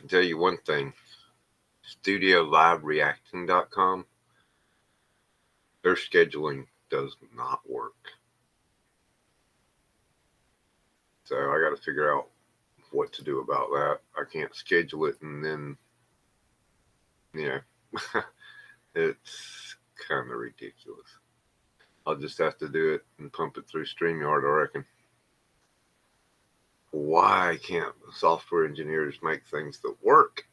can tell you one thing. StudioLiveReacting.com, their scheduling does not work. So I got to figure out what to do about that. I can't schedule it and then, it's kind of ridiculous. I'll just have to do it and pump it through StreamYard, I reckon. Why can't software engineers make things that work?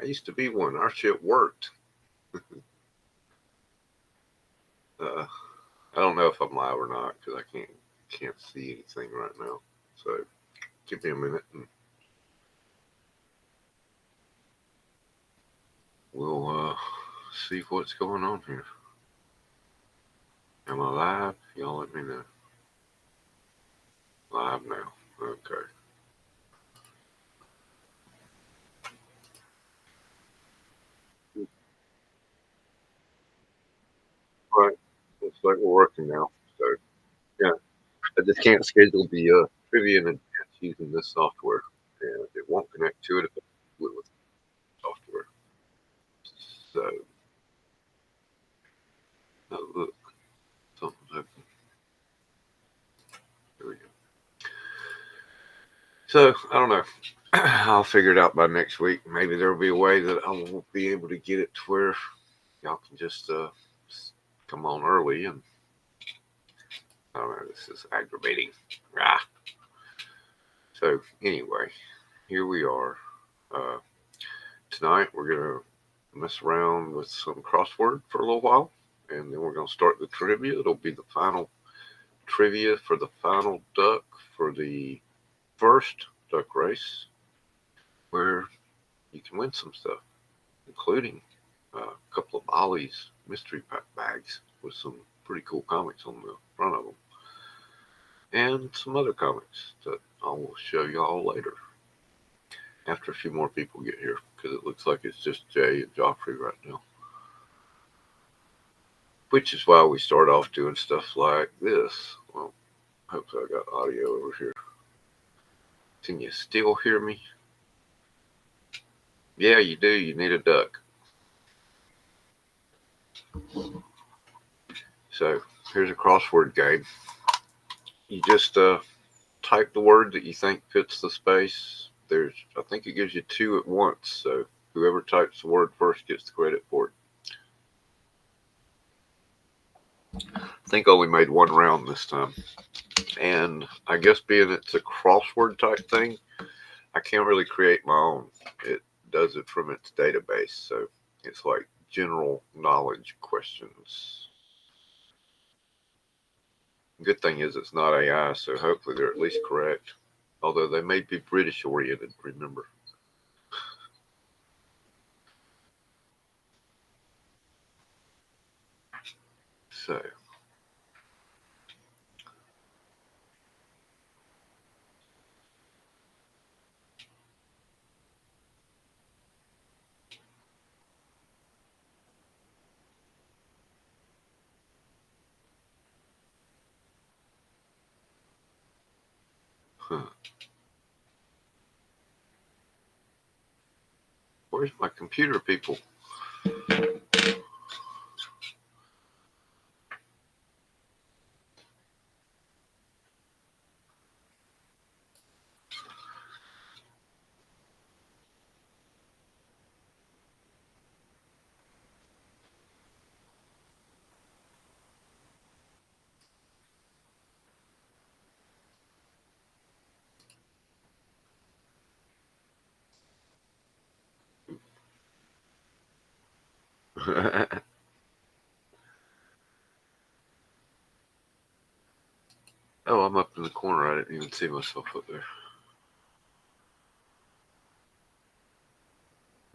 I used to be one. Our shit worked. I don't know if I'm live or not because I can't see anything right now. So give me a minute and we'll see what's going on here. Am I live? Y'all let me know. Live now. Okay. Right. Looks like we're working now. So yeah, I just can't schedule the trivia in advance using this software, and it won't connect to it if I do it with software. So, oh, look, something's open. There we go. So I don't know. I'll figure it out by next week. Maybe there'll be a way that I won't be able to get it to where y'all can just come on early. And I don't know. This is aggravating. Ah. So anyway, here we are. Tonight we're gonna mess around with some crossword for a little while, and then we're gonna start the trivia. It'll be the final trivia for the final duck for the first duck race, where you can win some stuff, including a couple of Ollie's mystery pack bags with some pretty cool comics on the front of them, and some other comics that I will show y'all later after a few more people get here, because it looks like it's just Jay and Joffrey right now. Which is why we start off doing stuff like this. Well, hopefully I got audio over here. Can you still hear me? Yeah, you do. You need a duck. So here's a crossword game. You just type the word that you think fits the space. I think it gives you two at once. So whoever types the word first gets the credit for it. I think I only made one round this time. And I guess being it's a crossword type thing, I can't really create my own. It does it from its database. So it's like general knowledge questions. Good thing is it's not AI, so hopefully they're at least correct. Although they may be British oriented, remember. So. Huh. Where's my computer, people? Oh, I'm up in the corner. I didn't even see myself up there.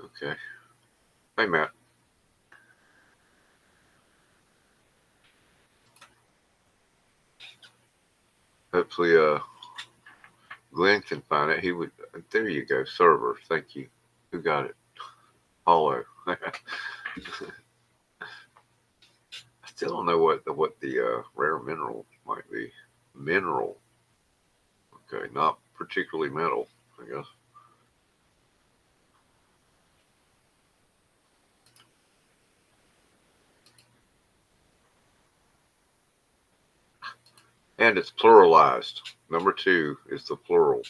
Okay. Hey, Matt. Hopefully, Glenn can find it. He would. There you go. Server. Thank you. Who got it? Hollow. I still don't know what the rare mineral might be. Mineral. Okay, not particularly metal, I guess. And it's pluralized. Number 2 is the plural.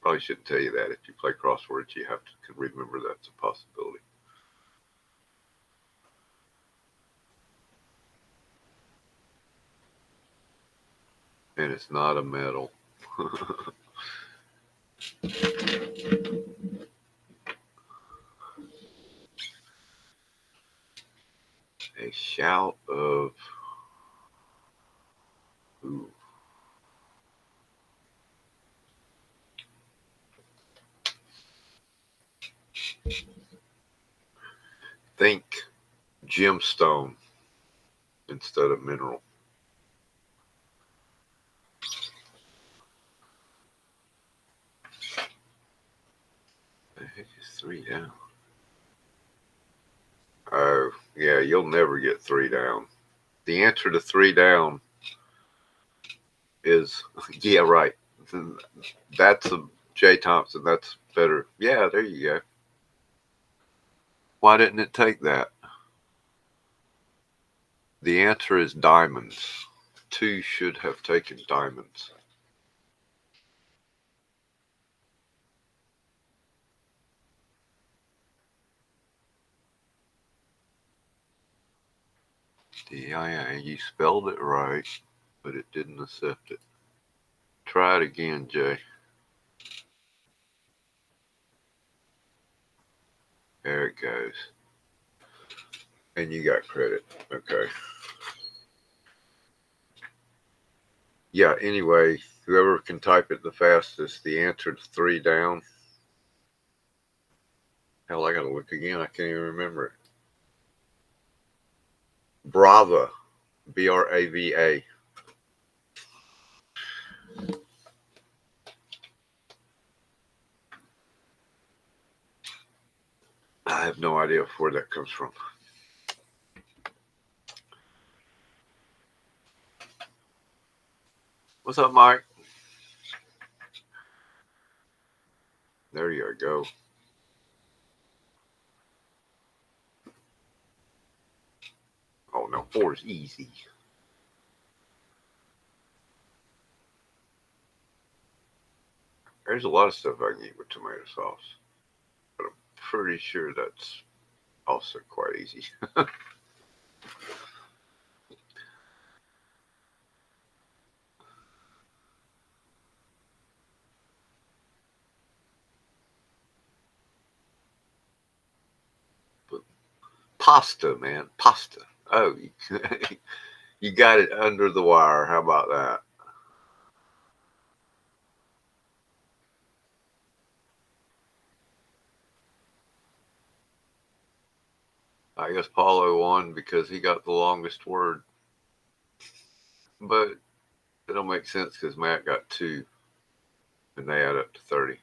Probably shouldn't tell you that. If you play crosswords, you have to remember that's a possibility. And it's not a medal. A shout of... Ooh. Think gemstone instead of mineral. The heck is 3 down? Oh, yeah, you'll never get 3 down. The answer to 3 down is, yeah, right. That's a J. Thompson. That's better. Yeah, there you go. Why didn't it take that? The answer is diamonds. 2 should have taken diamonds. D-I-A. You spelled it right, but it didn't accept it. Try it again, Jay. There it goes. And you got credit. Okay. Yeah, anyway, whoever can type it the fastest, the answer to 3 down. Hell, I gotta look again. I can't even remember it. Brava. B-R-A-V-A. I have no idea where that comes from. What's up, Mike? There you go. Oh, no, 4 is easy. There's a lot of stuff I can eat with tomato sauce, but I'm pretty sure that's also quite easy. But pasta, man, pasta. Oh, you got it under the wire. How about that? I guess Paulo won because he got the longest word. But it don't make sense because Matt got 2 and they add up to 30.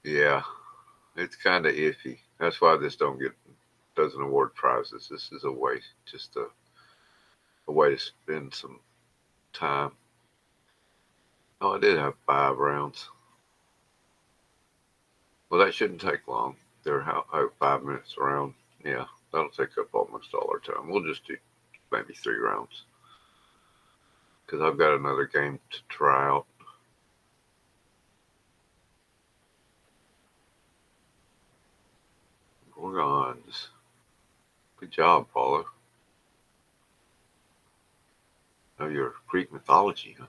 Yeah, it's kind of iffy. That's why this doesn't award prizes. This is a waste, just a way to spend some time. Oh, I did have 5 rounds. Well, that shouldn't take long. They're 5 minutes around. Yeah, that'll take up almost all our time. We'll just do maybe 3 rounds because I've got another game to try out. Gorgons. Good job, Paulo. Oh, you're Greek mythology, huh?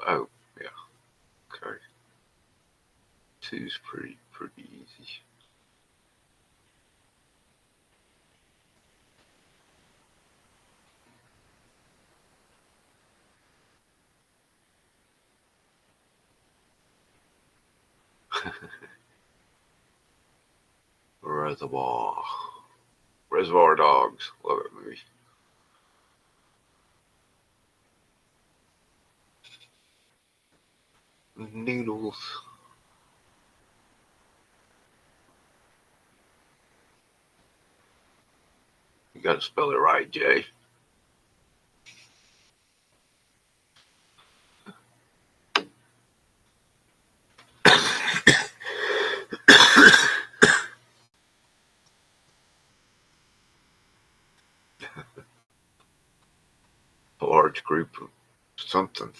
Oh, yeah. Okay. 2's pretty easy. Reservoir Dogs. Love that movie. Noodles. You got to spell it right, Jay. something.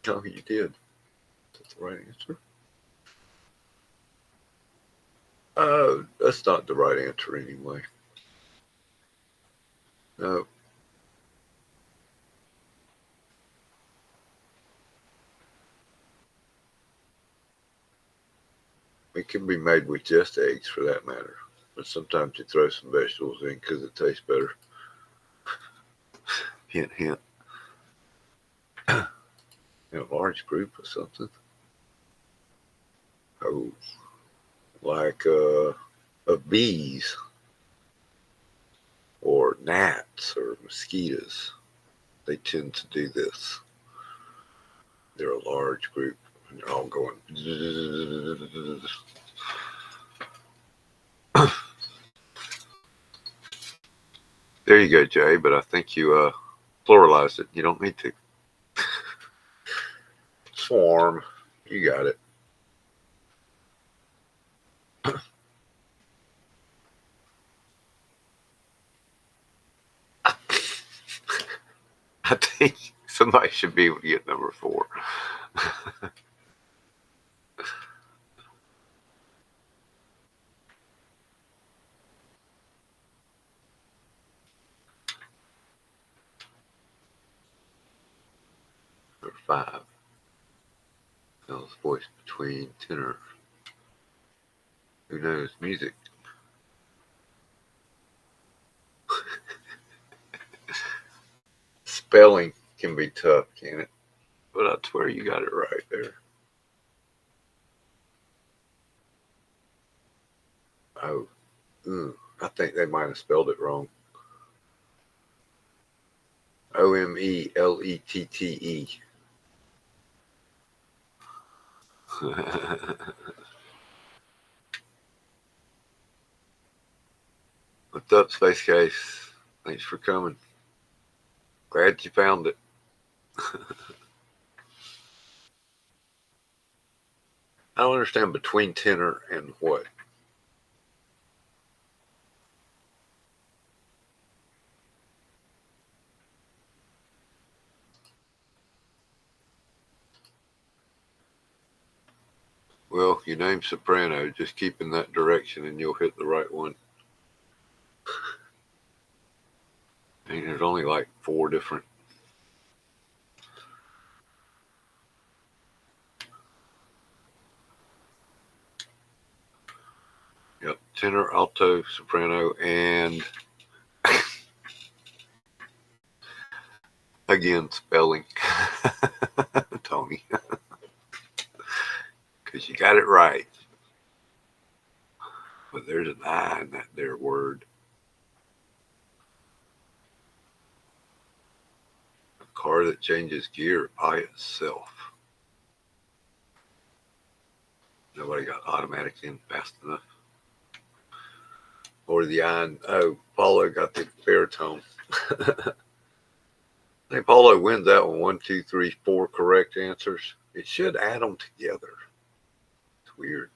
Oh, you did. That's the right answer. That's not the right answer anyway. No. It can be made with just eggs for that matter. But sometimes you throw some vegetables in because it tastes better. Hint, hint. In a large group or something. Oh, like of bees or gnats or mosquitoes. They tend to do this. They're a large group and they're all going. There you go, Jay, but I think you pluralized it. You don't need to. Swarm. You got it. I think somebody should be able to get number 4. Number 5. Mel's voice between tenor. Who knows music? Spelling can be tough, can it? But I swear you got it right there. Oh, I think they might have spelled it wrong. Omelettee. What's up, Space Case? Thanks for coming. Glad you found it. I don't understand between tenor and what. Well, your name's Soprano. Just keep in that direction and you'll hit the right one. I mean, there's only like 4 different. Yep, tenor, alto, soprano, and again, spelling. Tony. Because you got it right. But there's an I in that there word. A car that changes gear by itself. Nobody got automatic in fast enough. Or the I. Oh, Paulo got the baritone. I think Paulo wins that one. 1, 2, 3, 4 correct answers. It should add them together. It's weird.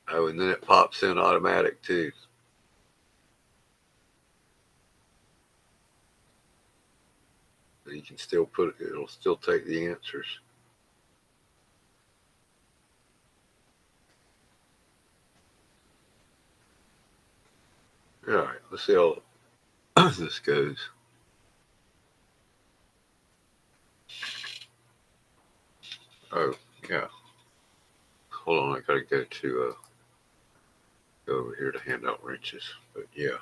Oh, and then it pops in automatic too. You can still put it, it'll still take the answers. All right, let's see how this goes. Oh, yeah. Hold on, I gotta go to go over here to hand out wrenches. But yeah.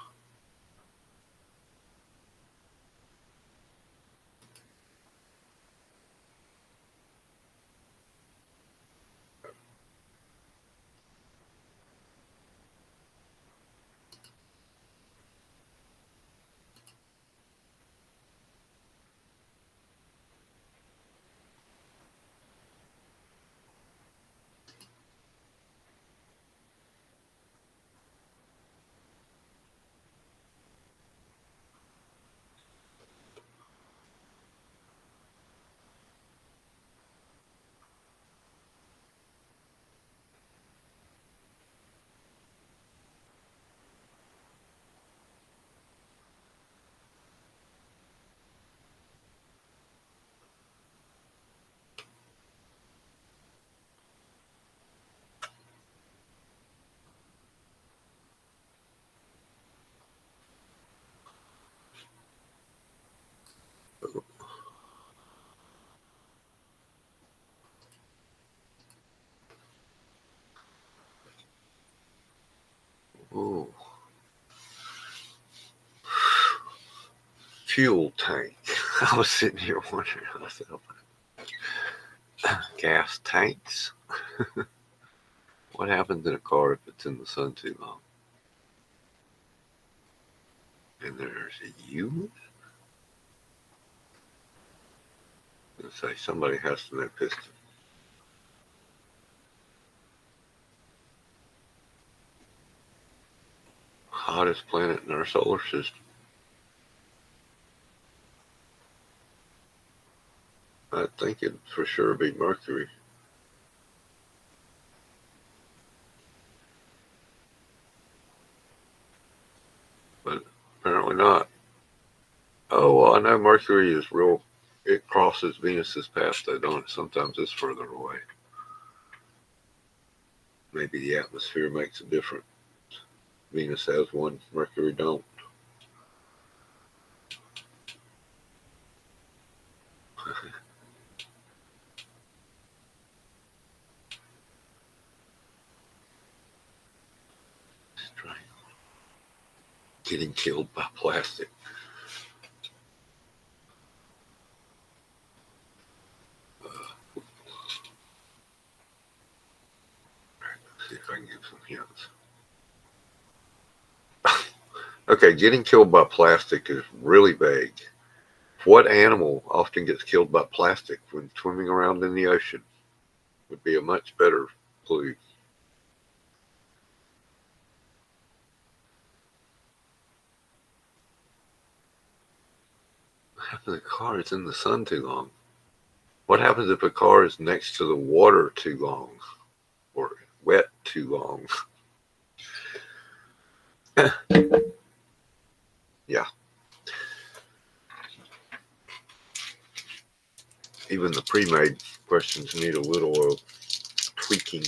fuel tank. I was sitting here wondering myself. Gas tanks. What happens in a car if it's in the sun too long? And there's a unit. Let's say somebody has to know piston. Hottest planet in our solar system. I think it'd for sure be Mercury. But apparently not. Oh, well, I know Mercury is real. It crosses Venus's path, though, don't it? Sometimes it's further away. Maybe the atmosphere makes a difference. Venus has one, Mercury don't. Getting killed by plastic. Let's see if I can give some hints. Okay, getting killed by plastic is really vague. What animal often gets killed by plastic when swimming around in the ocean? Would be a much better clue. What happens if a car is in the sun too long? What happens if a car is next to the water too long? Or wet too long? Yeah. Even the pre-made questions need a little tweaking.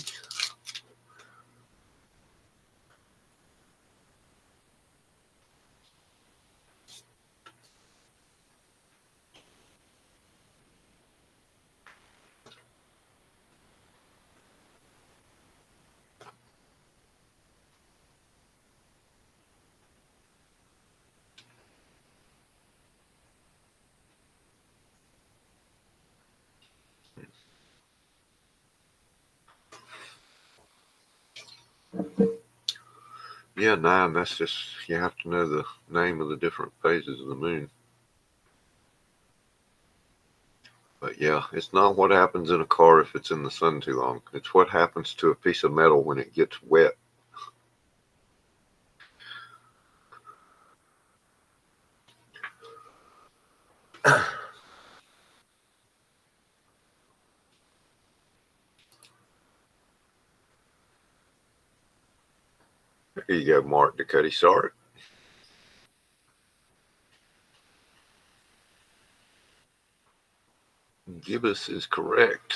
Yeah, 9, that's just, you have to know the name of the different phases of the moon. But yeah, it's not what happens in a car if it's in the sun too long. It's what happens to a piece of metal when it gets wet. There you go, Mark Ducati. Sorry. Gibbous is correct.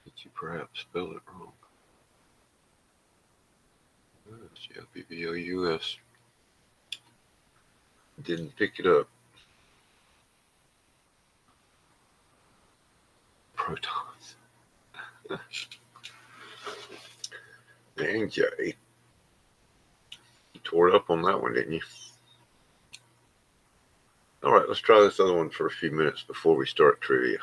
Did you perhaps spell it wrong? G-I-B-B-O-U-S. Didn't pick it up. Protons. And Jay. You tore it up on that one, didn't you? All right, let's try this other one for a few minutes before we start trivia.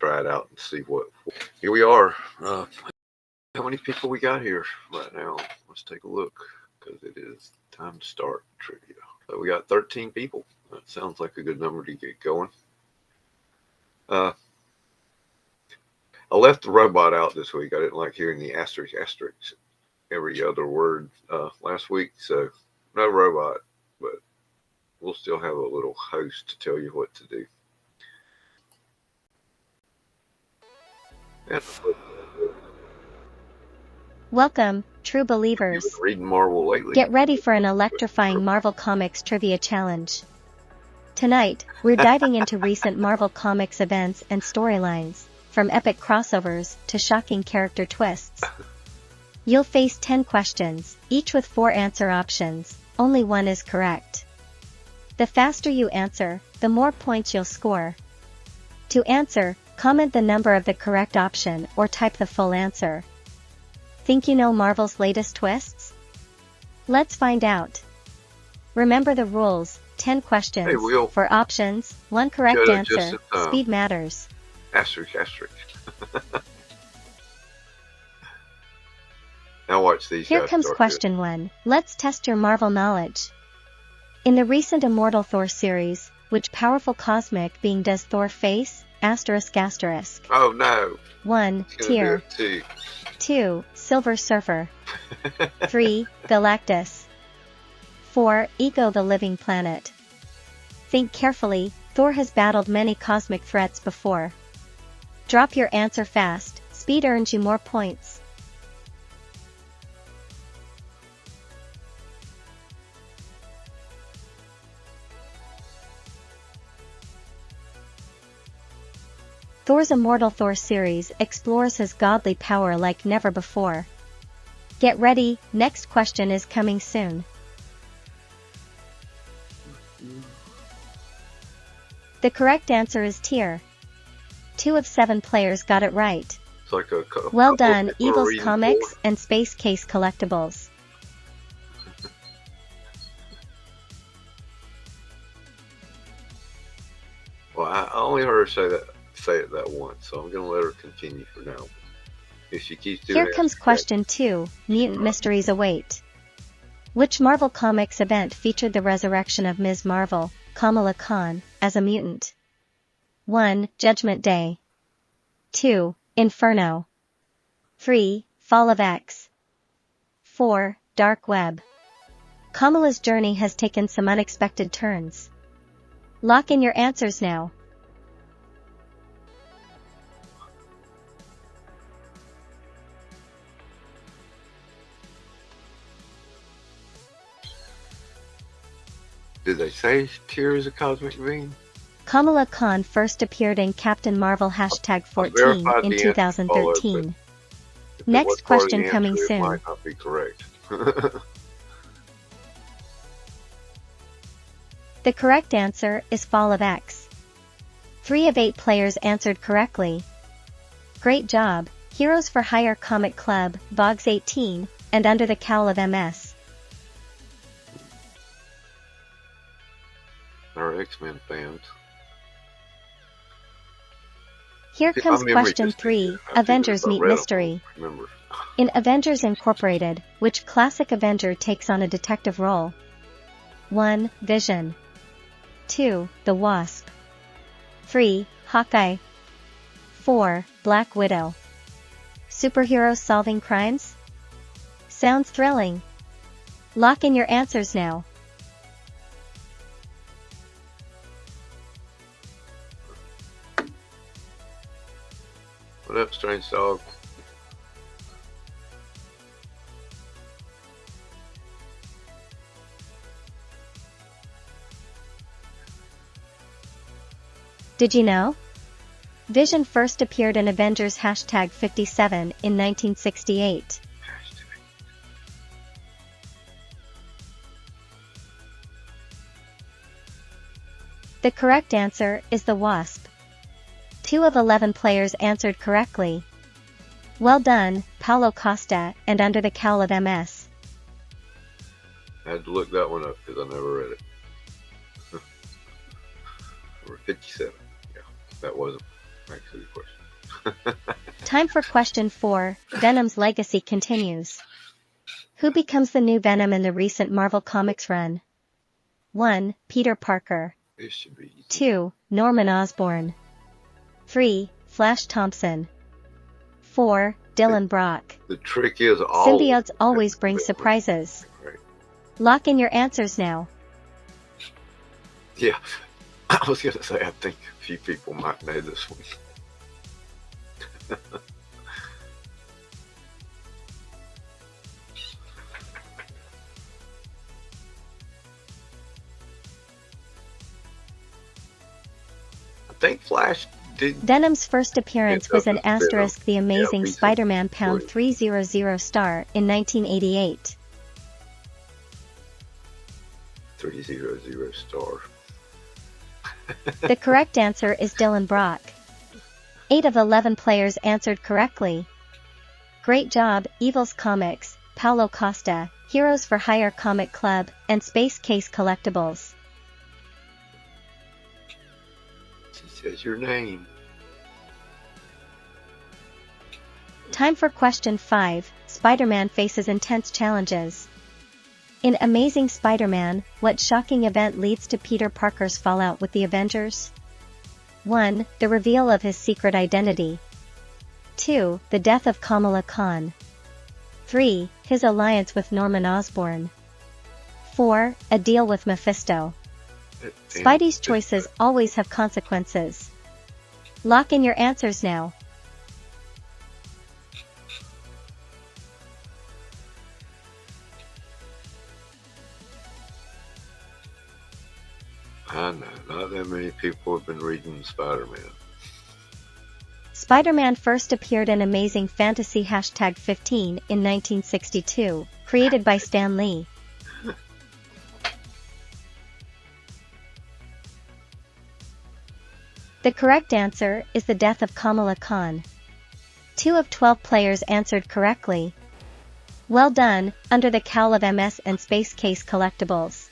try it out and see what. Here we are. How many people we got here right now? Let's take a look, because it is time to start trivia. So we got 13 people. That sounds like a good number to get going. I left the robot out this week. I didn't like hearing the asterisk every other word last week, so no robot, but we'll still have a little host to tell you what to do. Welcome, true believers. You've been reading Marvel lately? Get ready for an electrifying Marvel Comics trivia challenge. Tonight, we're diving into recent Marvel Comics events and storylines, from epic crossovers to shocking character twists. You'll face 10 questions, each with 4 answer options. Only one is correct. The faster you answer, the more points you'll score. To answer, comment the number of the correct option or type the full answer. Think you know Marvel's latest twists? Let's find out. Remember the rules: 10 questions, 4 options, 1 correct answer. Speed matters. Asterisk. Now watch these. Here comes question 1. Let's test your Marvel knowledge. In the recent Immortal Thor series, which powerful cosmic being does Thor face? Asterisk. Oh no. 1. Tyr. 2. Silver Surfer. 3. Galactus. 4. Ego the Living Planet. Think carefully, Thor has battled many cosmic threats before. Drop your answer fast, speed earns you more points. Thor's Immortal Thor series explores his godly power like never before. Get ready, next question is coming soon. The correct answer is Tyr. 2 of 7 players got it right. It's like well done, Eagles Comics and Space Case Collectibles. Well, I only heard her say it that once, so I'm going to let her continue for now. If she keeps doing Here comes question 2. Mutant mysteries await. Which Marvel Comics event featured the resurrection of Ms. Marvel, Kamala Khan, as a mutant? 1. Judgment Day. 2. Inferno. 3. Fall of X. 4. Dark Web. Kamala's journey has taken some unexpected turns. Lock in your answers now. Did they say Tyr is a cosmic being? Kamala Khan first appeared in Captain Marvel #14 in 2013. Next question coming soon. It might not be correct. The correct answer is Fall of X. 3 of 8 players answered correctly. Great job, Heroes for Hire Comic Club, Boggs 18, and Under the Cowl of MS. Our X-Men fans. Here comes question 3, Avengers Meet Mystery. In Avengers Incorporated, which classic Avenger takes on a detective role? 1. Vision. 2. The Wasp. 3. Hawkeye. 4. Black Widow. Superheroes solving crimes? Sounds thrilling. Lock in your answers now. What up, strange dog? Did you know? Vision first appeared in Avengers #57 in 1968. The correct answer is the Wasp. 2 of 11 players answered correctly. Well done, Paulo Costa and Under the Cowl of MS. I had to look that one up because I never read it. Number 57. Yeah, that wasn't. Actually, question. Time for question 4. Venom's legacy continues. Who becomes the new Venom in the recent Marvel Comics run? 1. Peter Parker. This should be easy. 2. Norman Osborn. 3. Flash Thompson. 4. Dylan Brock. The trick is Symbiotes always bring surprises. Right. Lock in your answers now. Yeah, I was gonna say I think a few people might know this one. I think Flash did. Venom's first appearance was in Asterisk The Amazing Spider-Man Pound 300 star in 1988. 300 star. The correct answer is Dylan Brock. 8 of 11 players answered correctly. Great job, Evils Comics, Paulo Costa, Heroes for Hire Comic Club, and Space Case Collectibles. She says your name. Time for question 5. Spider-Man faces intense challenges. In Amazing Spider-Man, what shocking event leads to Peter Parker's fallout with the Avengers? 1. The reveal of his secret identity. 2. The death of Kamala Khan. 3. His alliance with Norman Osborn. 4. A deal with Mephisto. Spidey's choices always have consequences. Lock in your answers now. I know, not that many people have been reading Spider-Man. Spider-Man first appeared in Amazing Fantasy #15 in 1962, created by Stan Lee. The correct answer is the death of Kamala Khan. 2 of 12 players answered correctly. Well done, Under the Cowl of MS and Space Case Collectibles.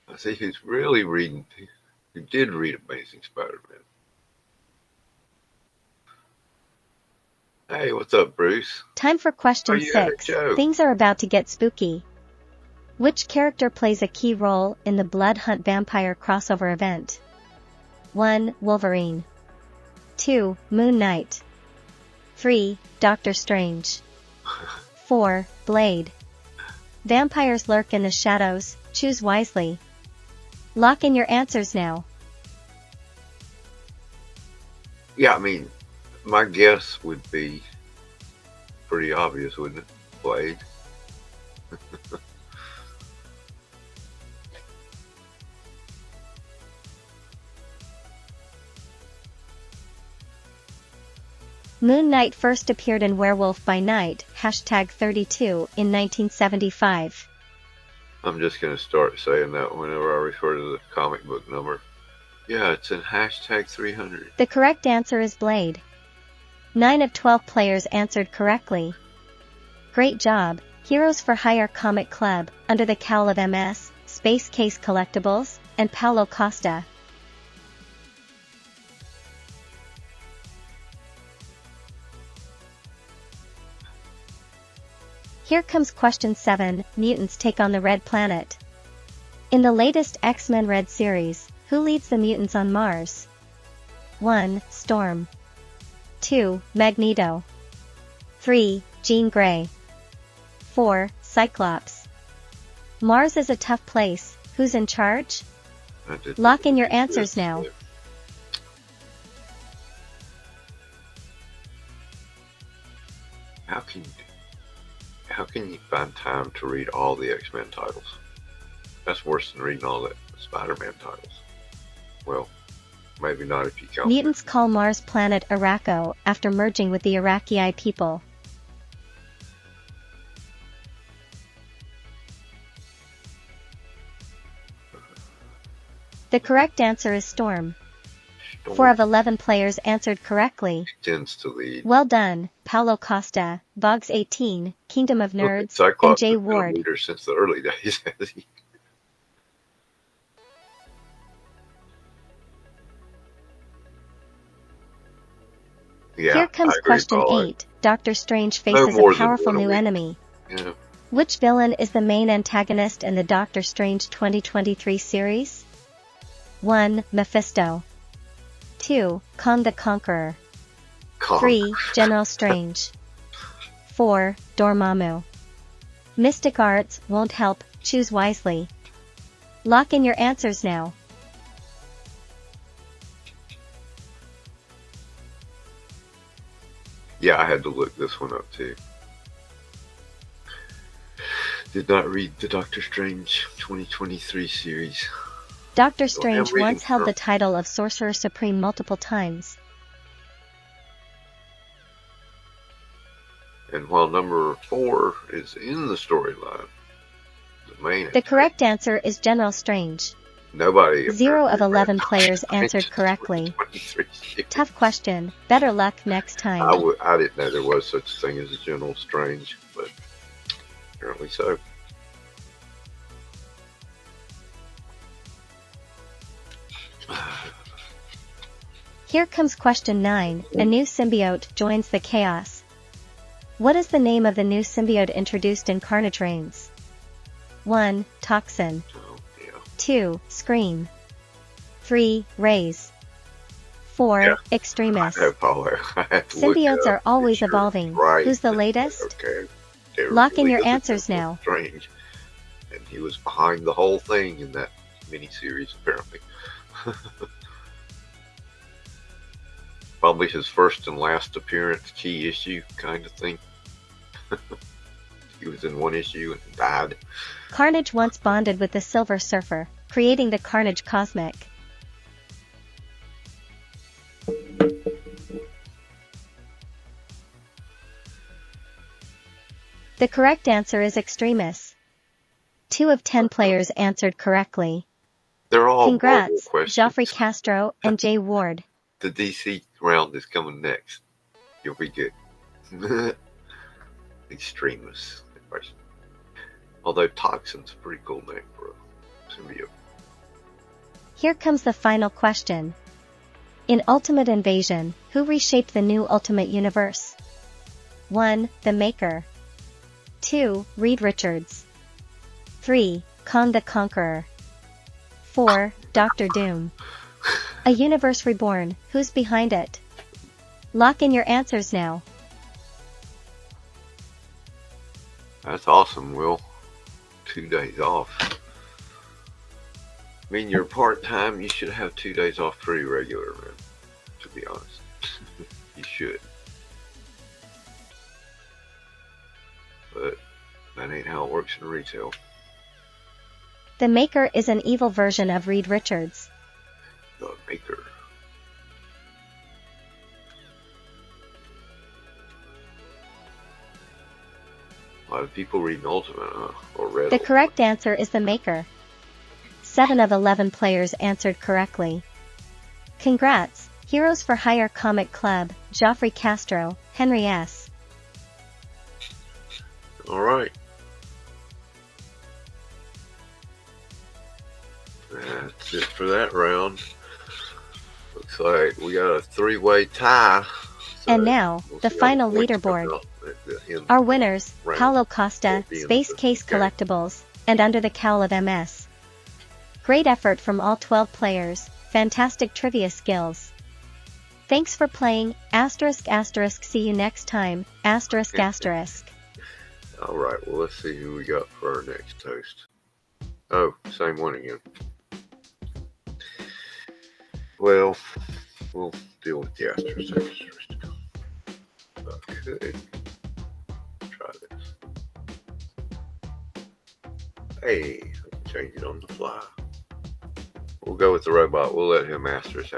I see who's really reading, who did read Amazing Spider-Man. Hey, what's up, Bruce? Time for question 6. Things are about to get spooky. Which character plays a key role in the Blood Hunt Vampire crossover event? 1. Wolverine. 2. Moon Knight. 3. Doctor Strange. 4. Blade. Vampires lurk in the shadows, choose wisely. Lock in your answers now. Yeah, I mean, my guess would be pretty obvious, wouldn't it? Blade. Moon Knight first appeared in Werewolf by Night, #32, in 1975. I'm just going to start saying that whenever I refer to the comic book number. Yeah, it's in #300. The correct answer is Blade. 9 of 12 players answered correctly. Great job, Heroes for Hire Comic Club, Under the Cowl of MS, Space Case Collectibles, and Paulo Costa. Here comes question 7, mutants take on the Red Planet. In the latest X-Men Red series, who leads the mutants on Mars? 1. Storm. 2. Magneto. 3. Jean Grey. 4. Cyclops. Mars is a tough place, who's in charge? Lock in your answers now. How can you find time to read all the X-Men titles? That's worse than reading all the Spider-Man titles. Well, maybe not if you count. Mutants call Mars planet Araco after merging with the Arachii people. The correct answer is Storm. 4 of 11 players answered correctly. Tends to lead. Well done, Paulo Costa, Boggs 18, Kingdom of Nerds, and Jay Ward. Since the early days, has he? Yeah, Here comes I agree, question Paul. 8. Doctor Strange No faces a more than powerful one a new week. enemy. Yeah. Which villain is the main antagonist in the Doctor Strange 2023 series? 1. Mephisto. 2. Kong the Conqueror. Kong. 3. General Strange. 4. Dormammu. Mystic arts won't help, choose wisely. Lock in your answers now. Yeah, I had to look this one up too. Did not read the Doctor Strange 2023 series. Doctor So I am Strange reading once held some. the title of Sorcerer Supreme multiple times. And while number 4 is in the storyline, the main The correct answer is General Strange. nobody 0 of apparently 11 read players Doctor answered Strange correctly. 2023 series. Tough question. Better luck next time. I didn't know there was such a thing as a General Strange, but apparently so. Here comes question 9. A new symbiote joins the chaos. What is the name of the new symbiote introduced in Carnage Reigns? 1. Toxin. Oh, yeah. 2. Scream. 3. Raise. 4. Yeah. Extremis. I have to look it Symbiotes up are to be always sure evolving. it's right. Who's the latest? Okay. There Lock in really your is a answers General now. Strange, and he was behind the whole thing in that miniseries, apparently. Probably his first and last appearance, key issue kind of thing. He was in one issue and died. Carnage once bonded with the Silver Surfer, creating the Carnage Cosmic. The correct answer is Extremis. 2 of 10 players answered correctly. They're all Congrats, questions. Geoffrey Castro and Jay Ward. The DC round is coming next. You'll be good. Extremis. Although Toxin's a pretty cool name for a symbiote. Here comes the final question. In Ultimate Invasion, who reshaped the new Ultimate Universe? 1. The Maker. 2. Reed Richards. 3. Kong the Conqueror. 4. Doctor Doom. A universe reborn, who's behind it? Lock in your answers now. That's awesome, Will. 2 days off. I mean, you're part-time, you should have 2 days off pretty regular, man. To be honest. You should. But that ain't how it works in retail. The Maker is an evil version of Reed Richards. The Maker. A lot of people reading Ultimate, huh? Or read The Ultimate. correct answer is The Maker. 7 of 11 players answered correctly. Congrats, Heroes for Hire Comic Club, Geoffrey Castro, Henry S. Alright. That's it for that round. Looks like we got a 3-way tie. And now, we'll the see how final points come leaderboard. out at the end. Our winners, Round. Paulo Costa, Will be in Space the Case game. Collectibles, and Under the Cowl of MS. Great effort from all 12 players, fantastic trivia skills. Thanks for playing, ***, see you next time, ***. Alright, well let's see who we got for our next toast. Oh, same one again. Well, we'll deal with the asterisk first. Okay. Try this. Hey, I can change it on the fly. We'll go with the robot. We'll let him asterisk.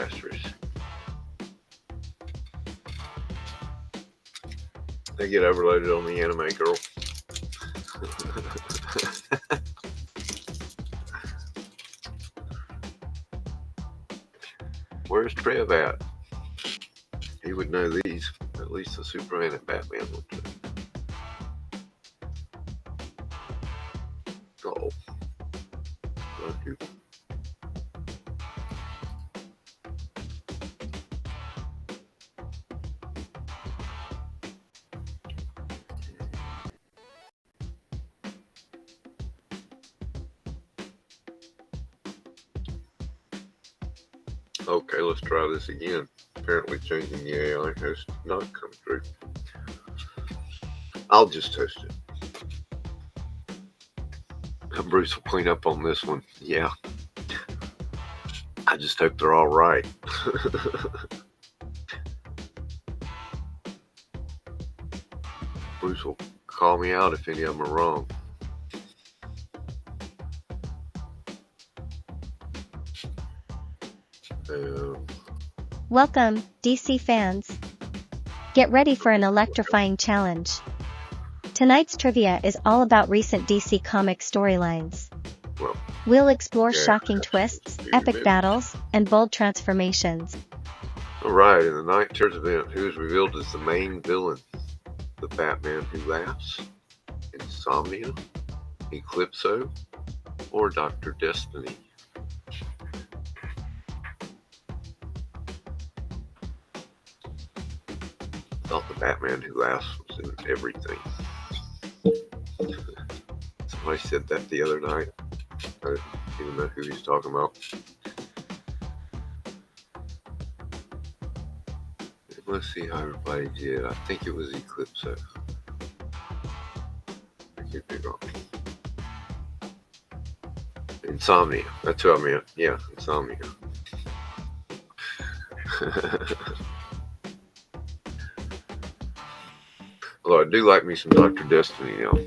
They get overloaded on the anime girl. Where's Trev at? He would know these. At least the Superman and Batman would do. Oh. Thank you. Okay, let's try this again. Apparently changing the AI has not come through. I'll just test it. Bruce will clean up on this one. Yeah. I just hope they're all right. Bruce will call me out if any of them are wrong. Welcome, DC fans. Get ready for an electrifying challenge. Tonight's trivia is all about recent DC comic storylines. We'll explore shocking twists, epic battles, and bold transformations. Alright, in the Night Terrors event, who is revealed as the main villain? The Batman Who Laughs, Insomnia, Eclipso, or Dr. Destiny? I thought the Batman Who Laughs was in everything. Somebody said that the other night. I didn't even know who he's talking about. Let's see how everybody did. I think it was Eclipso. I could be wrong. Insomnia. That's who I meant. Yeah, Insomnia. Although I do like me some Dr. Destiny now.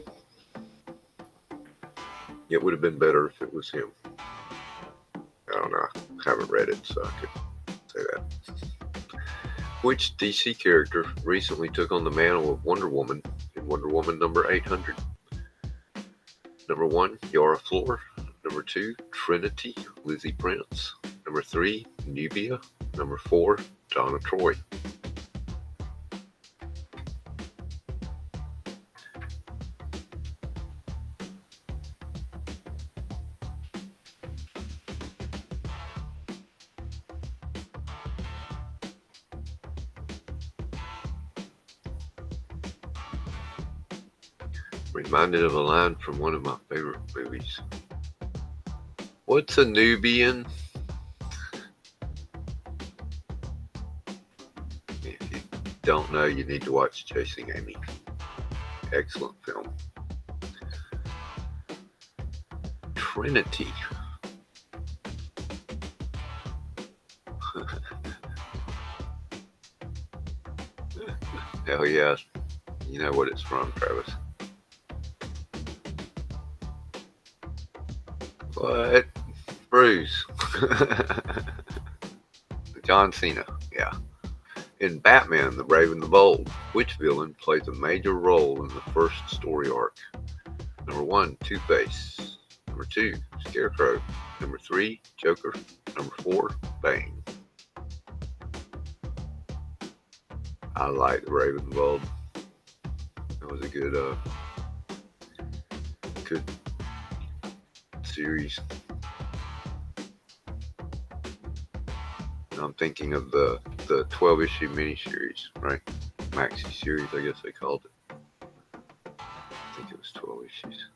It would have been better if it was him. I don't know. I haven't read it, so I could say that. Which DC character recently took on the mantle of Wonder Woman in Wonder Woman number 800? Number 1, Yara Flor. Number 2, Trinity, Lizzie Prince. Number 3, Nubia. Number 4, Donna Troy. Reminded of a line from one of my favorite movies. What's a Nubian? If you don't know, you need to watch Chasing Amy. Excellent film. Trinity. Hell yeah. You know what it's from, Travis. What? Bruce. John Cena, yeah. In Batman, the Brave and the Bold, which villain plays a major role in the first story arc? Number 1, Two-Face. Number 2, Scarecrow. Number 3, Joker. Number 4, Bane. I like the Brave and the Bold. That was a good series. I'm thinking of the 12-issue miniseries, right? Maxi series, I guess they called it. I think it was 12 issues.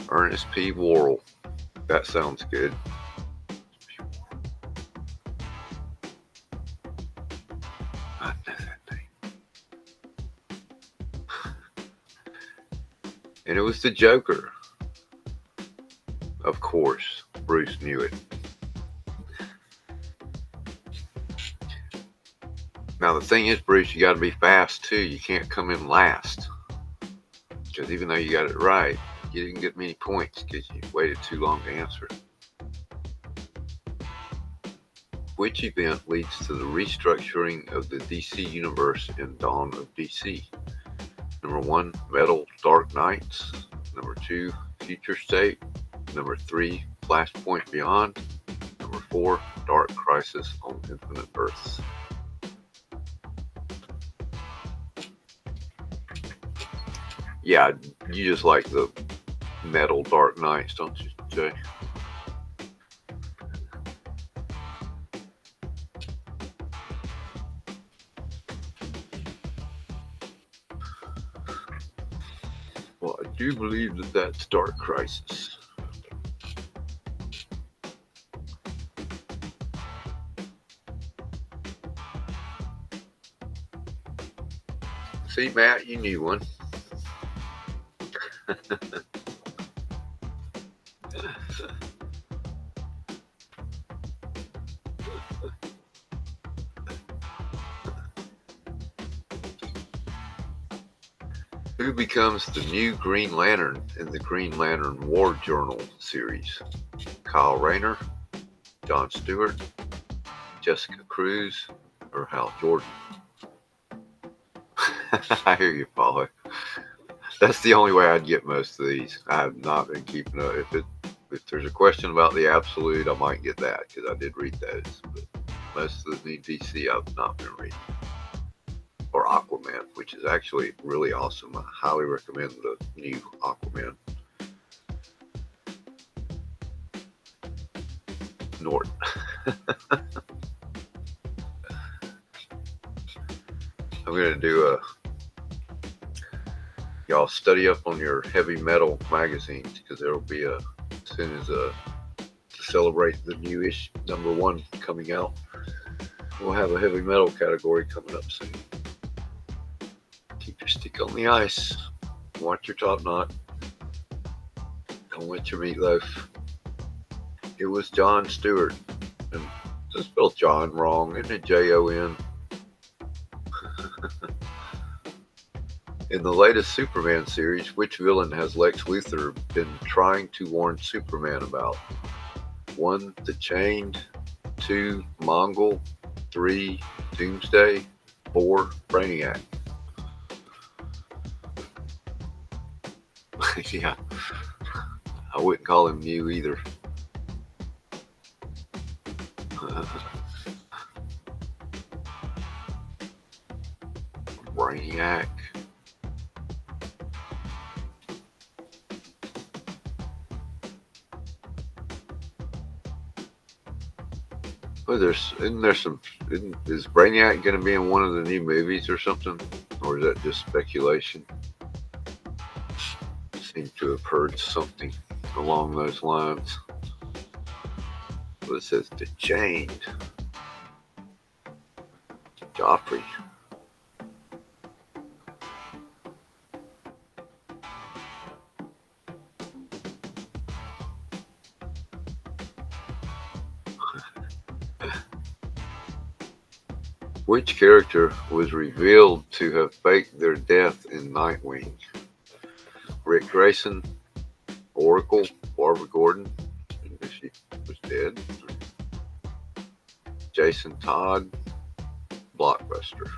Ernest P. Worrell. That sounds good. I know that name. And it was the Joker. Of course, Bruce knew it. Now the thing is, Bruce, you got to be fast too. You can't come in last. Because even though you got it right, you didn't get many points because you waited too long to answer. Which event leads to the restructuring of the DC universe in Dawn of DC? Number 1, Metal Dark Knights. Number 2, Future State. Number 3, Flashpoint Beyond. Number 4, Dark Crisis on Infinite Earths. Yeah, you just like the Metal Dark Knights, don't you, Jay? Well, I do believe that that's Dark Crisis. See, Matt, you knew one. Who becomes the new Green Lantern in the Green Lantern War Journal series? Kyle Rayner, John Stewart, Jessica Cruz, or Hal Jordan? I hear you, Paulo. That's the only way I'd get most of these. I have not been keeping up. If there's a question about the absolute, I might get that because I did read those. But most of the new DC I've not been reading. Or Aquaman, which is actually really awesome. I highly recommend the new Aquaman. Norton. I'm going to do y'all study up on your heavy metal magazines because there will be as soon as to celebrate the newish #1 coming out, we'll have a heavy metal category coming up soon. Keep your stick on the ice. Watch your top knot. Don't let your meatloaf. It was John Stewart. And I spelled John wrong. Isn't it Jon? In the latest Superman series, which villain has Lex Luthor been trying to warn Superman about? 1. The Chained. 2. Mongol. 3. Doomsday. 4. Brainiac. Yeah, I wouldn't call him new either. Brainiac. Well, is Brainiac going to be in one of the new movies or something? Or is that just speculation? Seem to have heard something along those lines. But it says The Chained. Joffrey. Which character was revealed to have faked their death in Nightwing? Rick Grayson, Oracle, Barbara Gordon, if she was dead, Jason Todd, Blockbuster.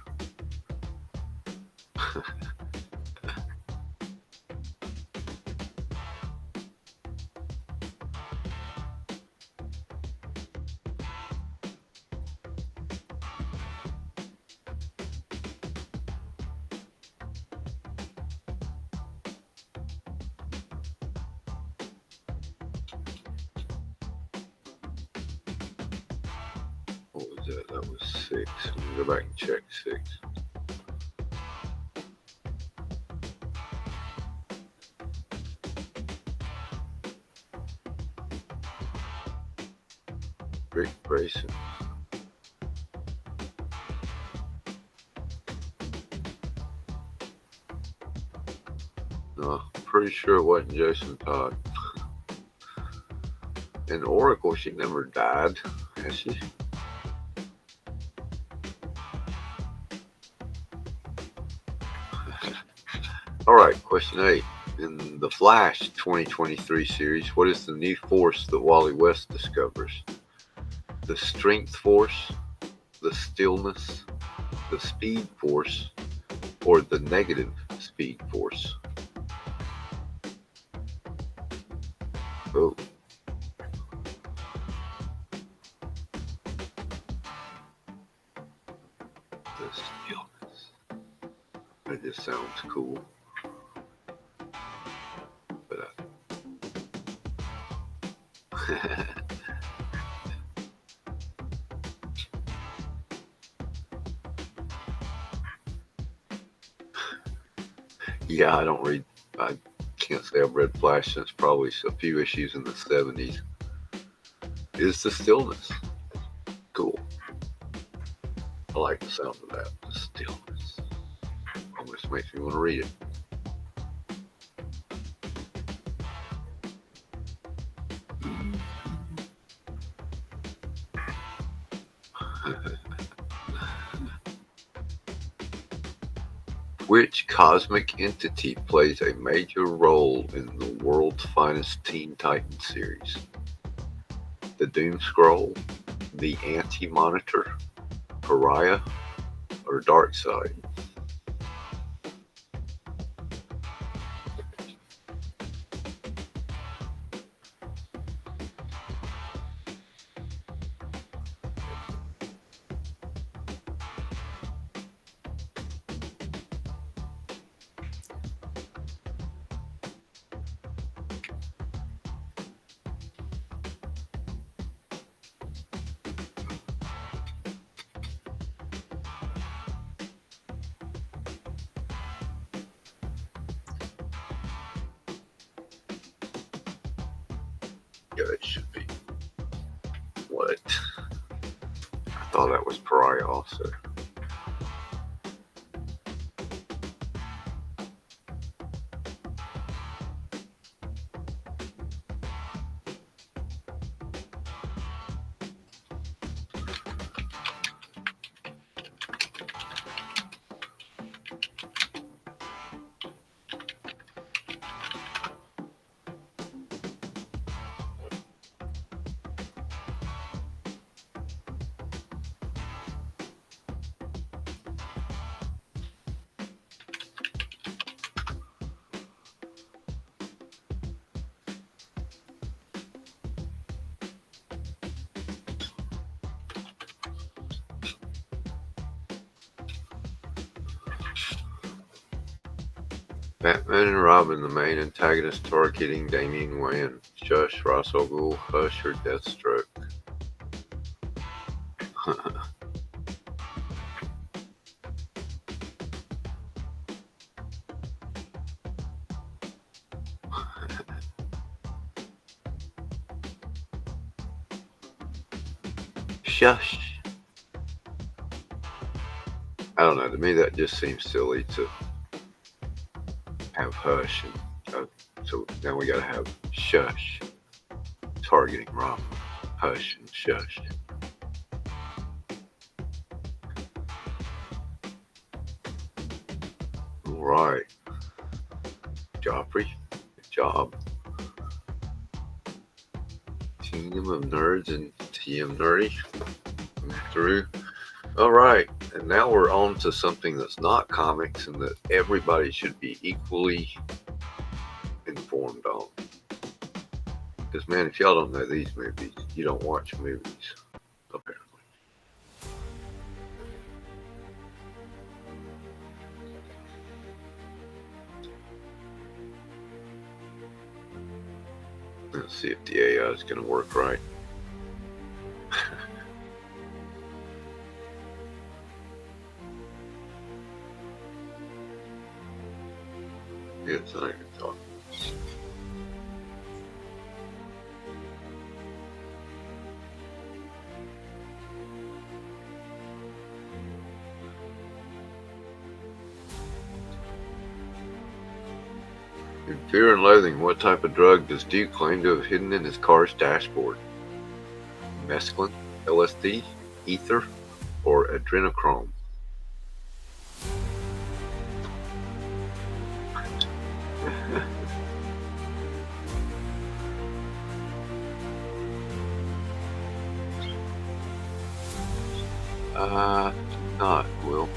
What was that? That was 6. I'm going to go back and check 6. Rick Grayson. No, I'm pretty sure it wasn't Jason Todd. And Oracle, she never died, has she? Alright, question 8. In the Flash 2023 series, what is the new force that Wally West discovers? The strength force, the stillness, the speed force, or the negative speed force? Oh. The stillness. That just sounds cool. But yeah, I don't read. can't say I've read Flash since probably a few issues in the 70s, is the stillness. Cool. I like the sound of that. The stillness. Almost makes me want to read it. Which cosmic entity plays a major role in the world's finest Teen Titan series? The Doom Scroll, the Anti-Monitor, Pariah, or Darkseid? Yeah, it should be. What? I thought that was Pariah also. Batman and Robin, the main antagonist targeting Damian Wayne. Shush, Ra's al Ghul, Hush, or Deathstroke? Shush. I don't know, to me that just seems silly to have Hush, and so now we gotta have Shush targeting Robin. Hush and Shush. Alright. Joffrey, good job. Kingdom of Nerds and TM Nerdy through. Alright, and now we're on to something that's not comics and that everybody should be equally informed on. Because, man, if y'all don't know these movies, you don't watch movies, apparently. Let's see if the AI is going to work right. Yes, I can talk. In Fear and Loathing, what type of drug does Duke claim to have hidden in his car's dashboard? Mescaline, LSD, ether, or adrenochrome? Not, Will.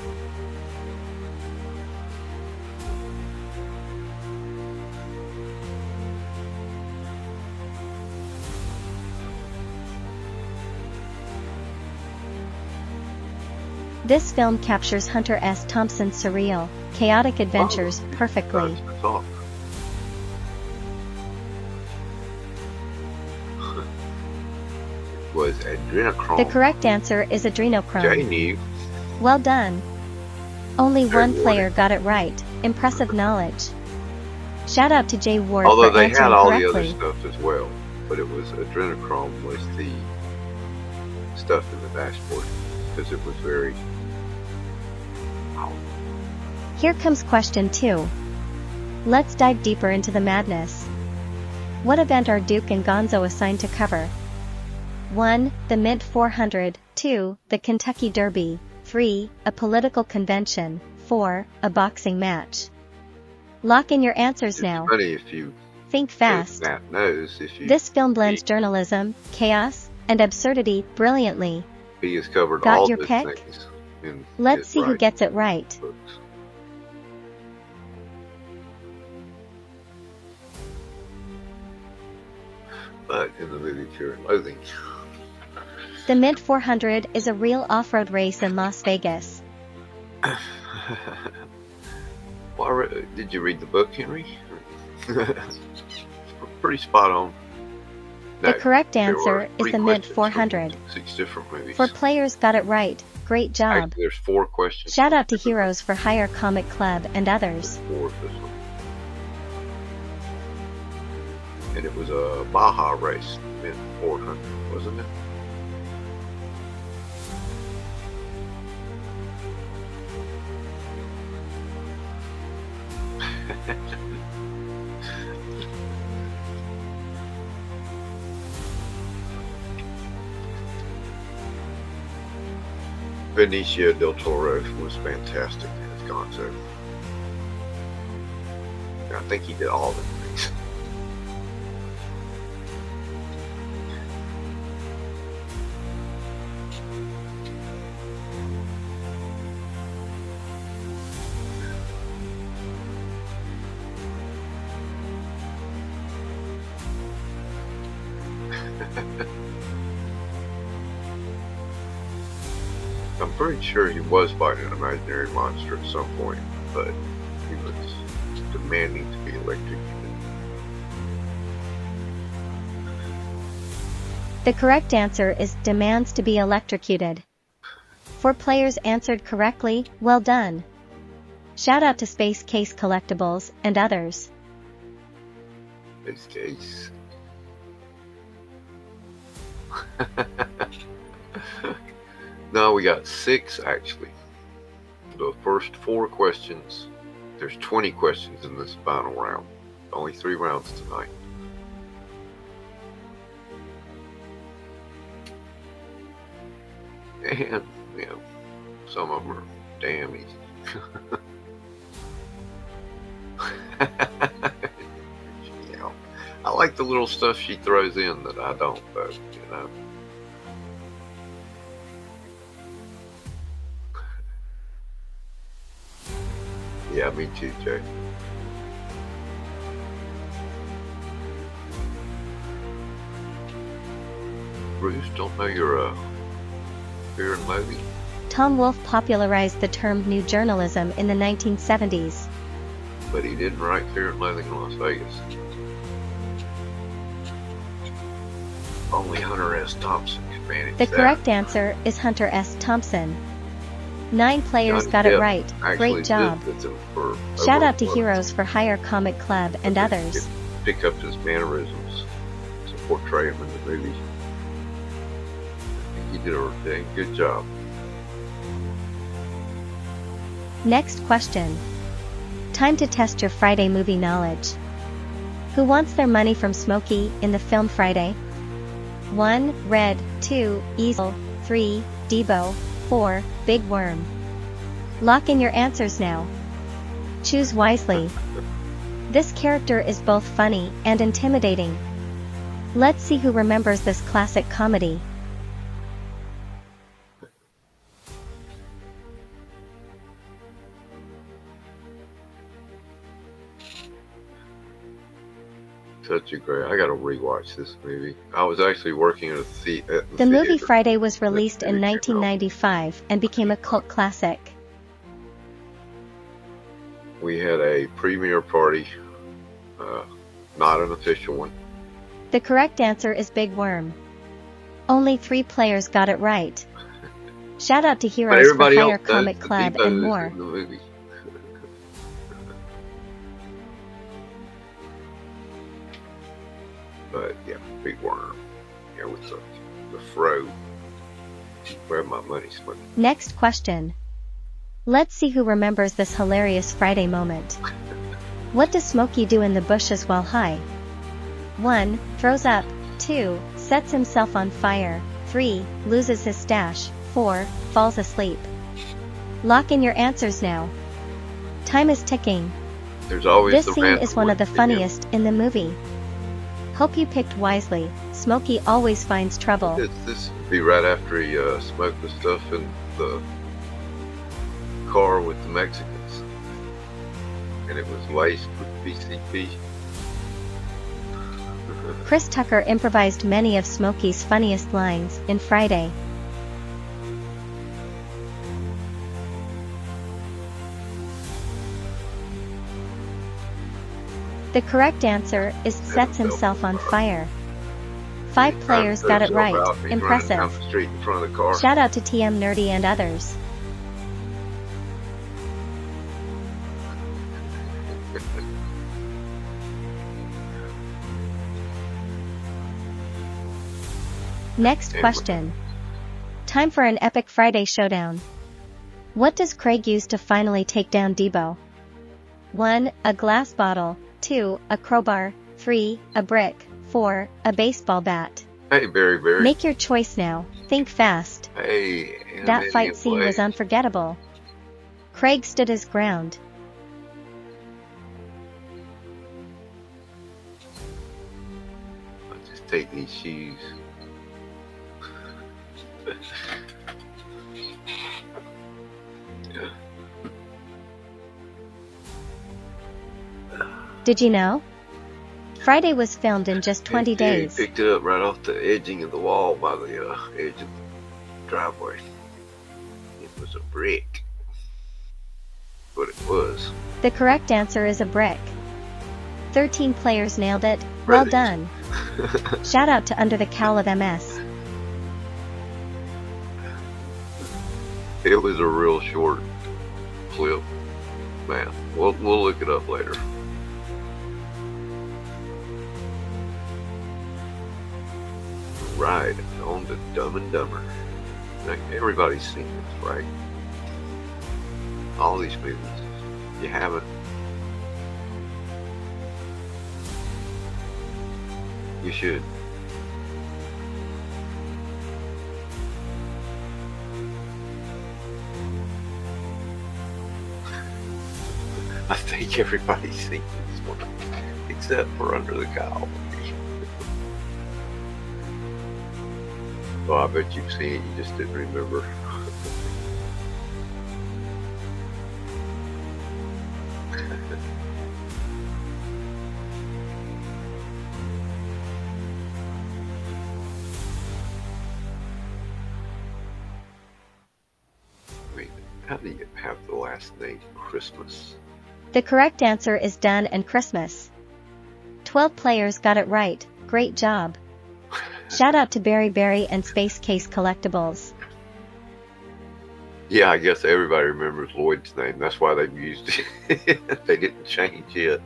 This film captures Hunter S. Thompson's surreal, chaotic adventures perfectly. Was adrenochrome. The correct answer is adrenochrome. Jay knew. Well done. Only one player got it right. Impressive knowledge. Shout out to Jay Ward Although for they had answering all the other correctly. stuff as well, but it was adrenochrome was the stuff in the dashboard because it was very. Here comes question 2. Let's dive deeper into the madness. What event are Duke and Gonzo assigned to cover? 1. The Mint 400. 2. The Kentucky Derby. 3. A political convention. 4. A boxing match. Lock in your answers now. It's funny if you think fast. Matt knows if you. This film blends journalism, chaos, and absurdity brilliantly. He has covered Got all your the pick? things. In Let's his see who writing gets it right. books. But in the movie Fear and Loathing. The Mint 400 is a real off-road race in Las Vegas. Well, did you read the book, Henry? Pretty spot on. The correct There answer were is three the Mint questions 400. from 6 different movies. 4 players got it right. Great job. Actually, there's 4 questions. Shout from out to different Heroes for Hire Comic Club and others. movies. 4 of this one. And it was a Baja race, Mint 400, wasn't it? Benicio del Toro was fantastic as Gonzo. I think he did all the things. I'm pretty sure he was fighting an imaginary monster at some point, but he was demanding to be electrocuted. The correct answer is demands to be electrocuted. 4 players answered correctly. Well done. Shout out to Space Case Collectibles and others. This case. No, we got 6 actually. The first 4 questions. There's 20 questions in this final round. Only 3 rounds tonight. And, you know, some of them are damn easy. You know, I like the little stuff she throws in that I don't, though, you know. Yeah, me too, Jay. Bruce, don't know your Fear and Loathing? Tom Wolfe popularized the term new journalism in the 1970s. But he didn't write Fear and Loathing in Las Vegas. Only Hunter S. Thompson could manage The that. correct answer is Hunter S. Thompson. 9 players Johnny got it Depp right. actually Great job. visited him for Shout over out to a month. Heroes for Hire Comic Club and others. Pick up his mannerisms to portray him in the movie. He did a dang good job. Next question. Time to test your Friday movie knowledge. Who wants their money from Smokey in the film Friday? 1. Red. 2. Easel. 3. Debo. 4. Big Worm. Lock in your answers now. Choose wisely. This character is both funny and intimidating. Let's see who remembers this classic comedy. Such a great. I gotta rewatch this movie. I was actually working at The movie Friday was released in 1995 and became a cult classic. We had a premiere party, not an official one. The correct answer is Big Worm. Only 3 players got it right. Shout out to Heroes for Hire Comic Club and more. But yeah, big worm. Yeah, with the fro. Where my money, Smokey? Next question. Let's see who remembers this hilarious Friday moment. What does Smokey do in the bushes while high? 1. Throws up. 2. Sets himself on fire. 3. Loses his stash. 4. Falls asleep. Lock in your answers now. Time is ticking. There's always This the scene random is one of the one. funniest in the movie. Hope you picked wisely. Smokey always finds trouble. This would be right after he smoked the stuff in the car with the Mexicans, and it was laced with PCP. Chris Tucker improvised many of Smokey's funniest lines in Friday. The correct answer is sets himself on fire. 5 players got it right. Impressive. Down the street in front of the car. Shout out to TM Nerdy and others. Next question. Time for an epic Friday showdown. What does Craig use to finally take down Debo? 1. A glass bottle. 2. A crowbar. 3. A brick. 4. A baseball bat. Hey, Barry. Make your choice now. Think fast. Hey, That fight scene was unforgettable. Craig stood his ground. I'll just take these shoes. Did you know? Friday was filmed in just 20 days. He picked it up right off the edging of the wall by the edge of the driveway. It was a brick. But it was. The correct answer is a brick. 13 players nailed it. Well done. Shout out to Under the Cowl of MS. It was a real short clip. Man, we'll look it up later. Ride on the Dumb and Dumber. Like, everybody's seen this, right? All these movies. You haven't. You should. I think everybody's seen this one, except for Under the Cowl. Well, I bet you've seen it, you just didn't remember. Wait, how do you have the last name Christmas? The correct answer is Dunn and Christmas. 12 players got it right. Great job. Shout out to Barry and Space Case Collectibles. Yeah, I guess everybody remembers Lloyd's name. That's why they've used it. They didn't change it.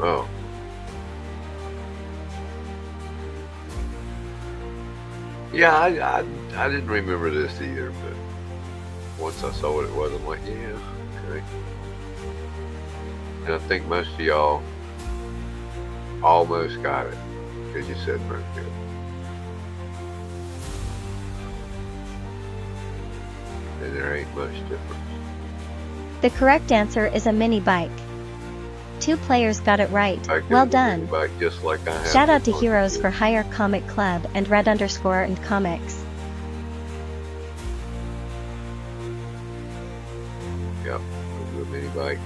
Oh. Yeah, I didn't remember this either, but once I saw what it was, I'm like, yeah, okay. And I think most of y'all almost got it, because you said Northfield. And there ain't much difference. The correct answer is a mini bike. 2 players got it right. Well done. Just like I have. Shout out to Heroes for Hire Comic Club and Red_ and Comics. Yep, it was a mini bike.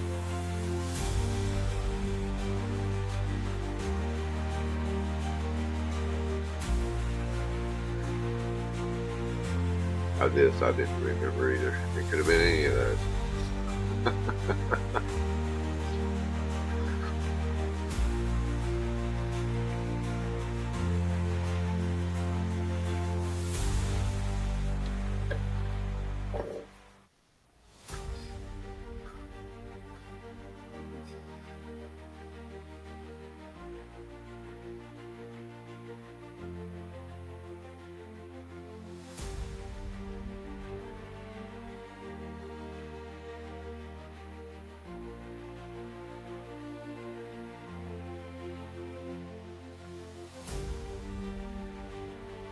I didn't remember either. It could have been any of those.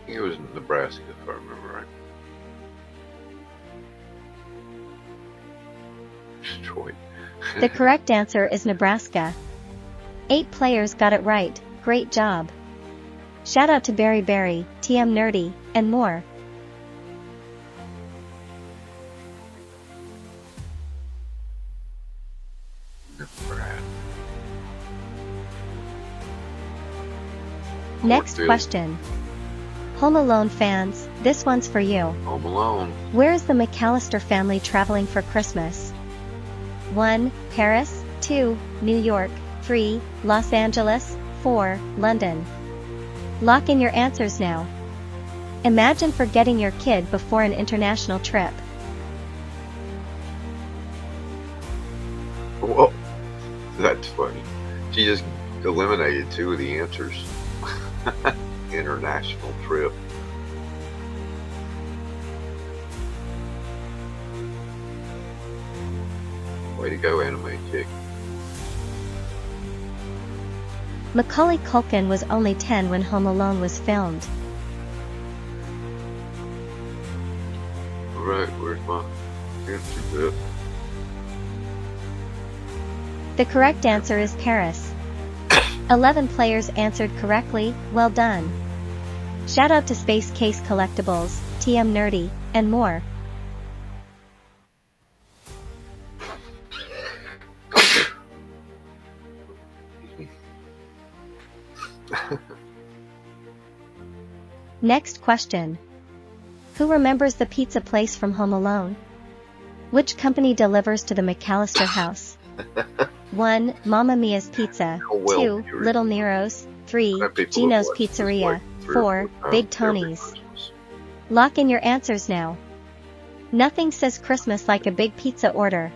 It was Nebraska, if I remember right. Detroit. The correct answer is Nebraska. 8 players got it right, great job. Shout out to Berry Berry, TM Nerdy, and more. Nebraska. Next Northfield. question. Home Alone fans, this one's for you. Home Alone. Where is the McAllister family traveling for Christmas? 1. Paris, 2. New York, 3. Los Angeles, 4. London. Lock in your answers now. Imagine forgetting your kid before an international trip. Whoa, that's funny. She just eliminated 2 of the answers. International trip. Way to go, anime chick. Macaulay Culkin was only 10 when Home Alone was filmed. Alright, where's my answer bit? The correct answer is Paris. 11 players answered correctly, well done. Shout out to Space Case Collectibles, TM Nerdy, and more. Next question. Who remembers the pizza place from Home Alone? Which company delivers to the McAllister house? 1. Mamma Mia's Pizza, 2. Little Nero's, 3. Gino's Pizzeria, 4. Big Tony's. Lock in your answers now. Nothing says Christmas like a big pizza order.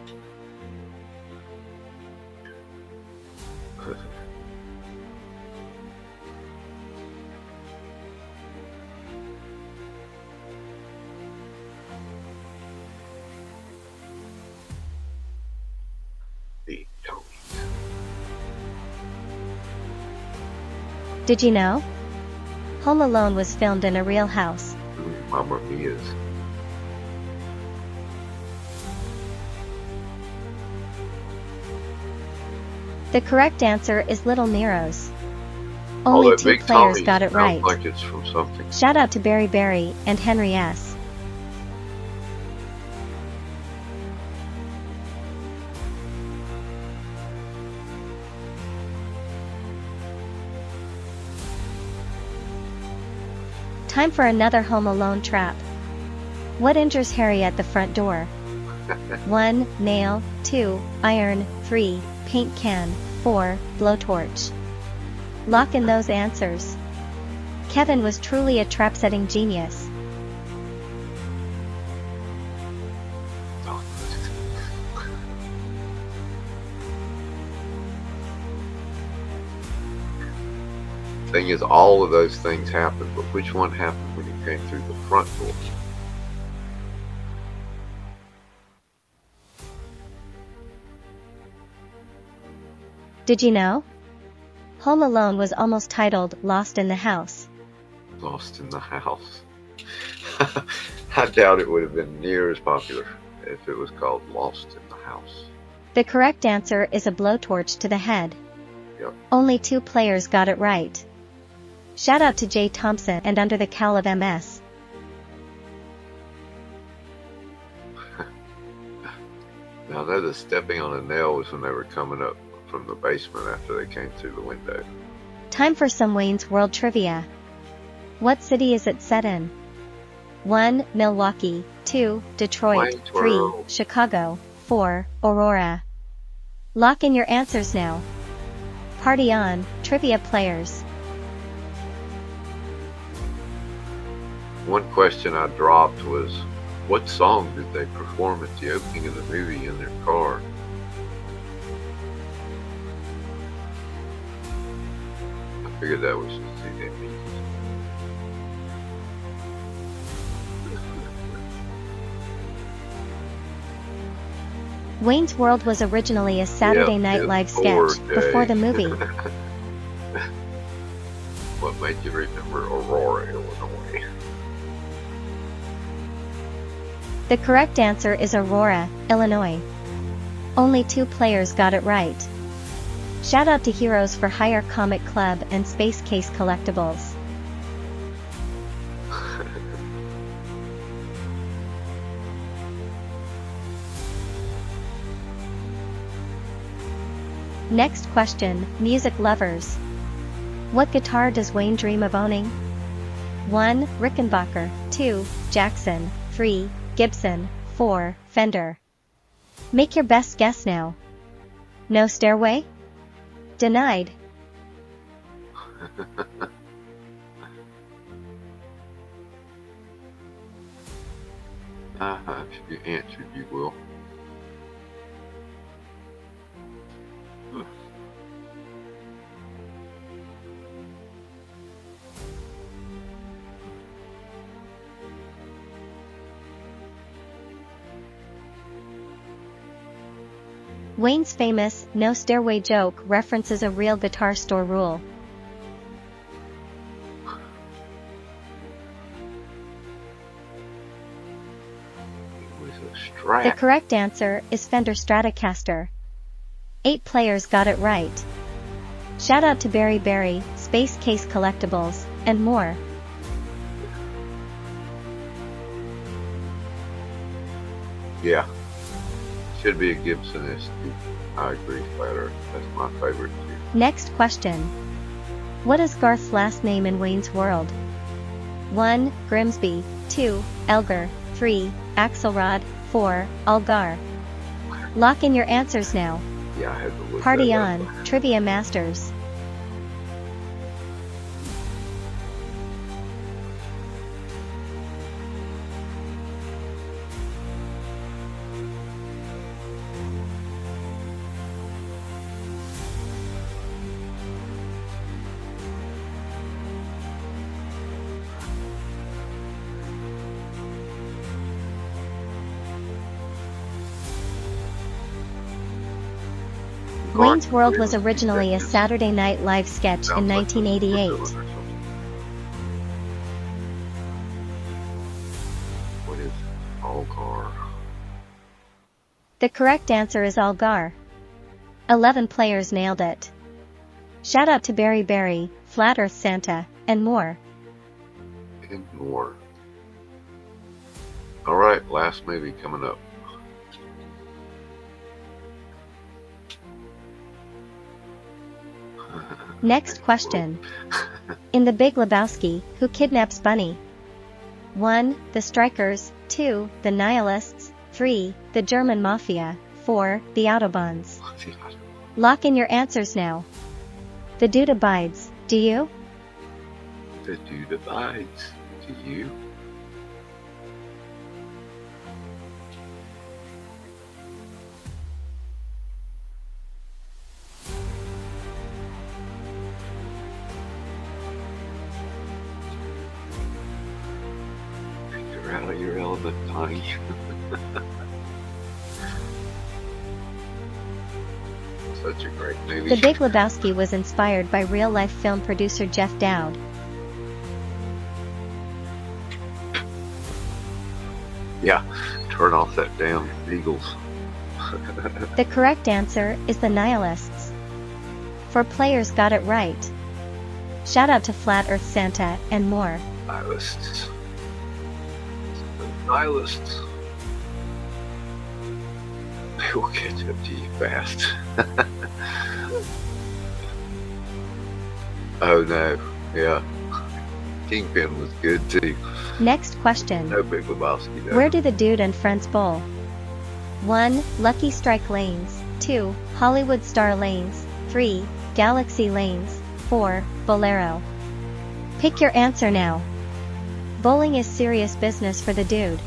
Big Tony. Did you know? Home Alone was filmed in a real house. Mamma Mia's. The correct answer is Little Nero's. Only 2 players got it right. Like it's from something. Shout out to Berry Berry and Henry S. Time for another Home Alone trap. What injures Harry at the front door? 1. Nail, 2. Iron, 3. Paint can, 4. Blowtorch. Lock in those answers. Kevin was truly a trap-setting genius. Thing is, all of those things happened, but which one happened when you came through the front door? Did you know? Home Alone was almost titled Lost in the House. Lost in the House. I doubt it would have been near as popular if it was called Lost in the House. The correct answer is a blowtorch to the head. Yep. Only 2 players got it right. Shout out to Jay Thompson and Under the Cowl of MS. Now, I know the stepping on a nail was when they were coming up from the basement after they came through the window. Time for some Wayne's World trivia. What city is it set in? 1. Milwaukee, 2. Detroit, 3. Chicago, 4. Aurora. Lock in your answers now. Party on, trivia players. One question I dropped was, what song did they perform at the opening of the movie in their car? I figured that was the thing that means. Wayne's World was originally a Saturday Night Live sketch before the movie. What made you remember Aurora, Illinois? The correct answer is Aurora, Illinois. Only 2 players got it right. Shout out to Heroes for Hire Comic Club and Space Case Collectibles. Next question, music lovers. What guitar does Wayne dream of owning? 1. Rickenbacker, 2. Jackson, 3. Gibson, 4. Fender. Make your best guess now. No stairway? Denied. If you answered, you will. Wayne's famous "no stairway" joke references a real guitar store rule. The correct answer is Fender Stratocaster. 8 players got it right. Shout out to Berry, Space Case Collectibles, and more. Yeah. Should be a Gibson ST. I agree, Flatter. That's my favorite too. Next question. What is Garth's last name in Wayne's World? 1. Grimsby, 2. Elgar, 3. Axelrod, 4. Algar. Lock in your answers now. Yeah, I had to look Party that on, up. Trivia Masters. Wayne's World was originally a Saturday Night Live sketch in 1988. What is Algar? The correct answer is Algar. 11 players nailed it. Shout out to Berry, Flat Earth Santa, and more. And more. Alright, last movie coming up. Next question. In The Big Lebowski, who kidnaps Bunny? 1. The Strikers, 2. The Nihilists, 3. The German Mafia, 4. The Autobahns. Lock in your answers now. The dude abides, do you? The dude abides, do you? You're out of your element, Tony. Such a great movie. The Big Lebowski was inspired by real-life film producer Jeff Dowd. Yeah, turn off that damn Eagles. The correct answer is the Nihilists. 4 players got it right. Shout out to Flat Earth Santa and more. Nihilists. Nihilists. They will catch up to you fast. Oh no, yeah. Kingpin was good too. Next question. No Big Lebowski though. Where do the Dude and Friends bowl? 1. Lucky Strike Lanes. 2. Hollywood Star Lanes. 3. Galaxy Lanes. 4. Bolero. Pick your answer now. Bowling is serious business for the Dude.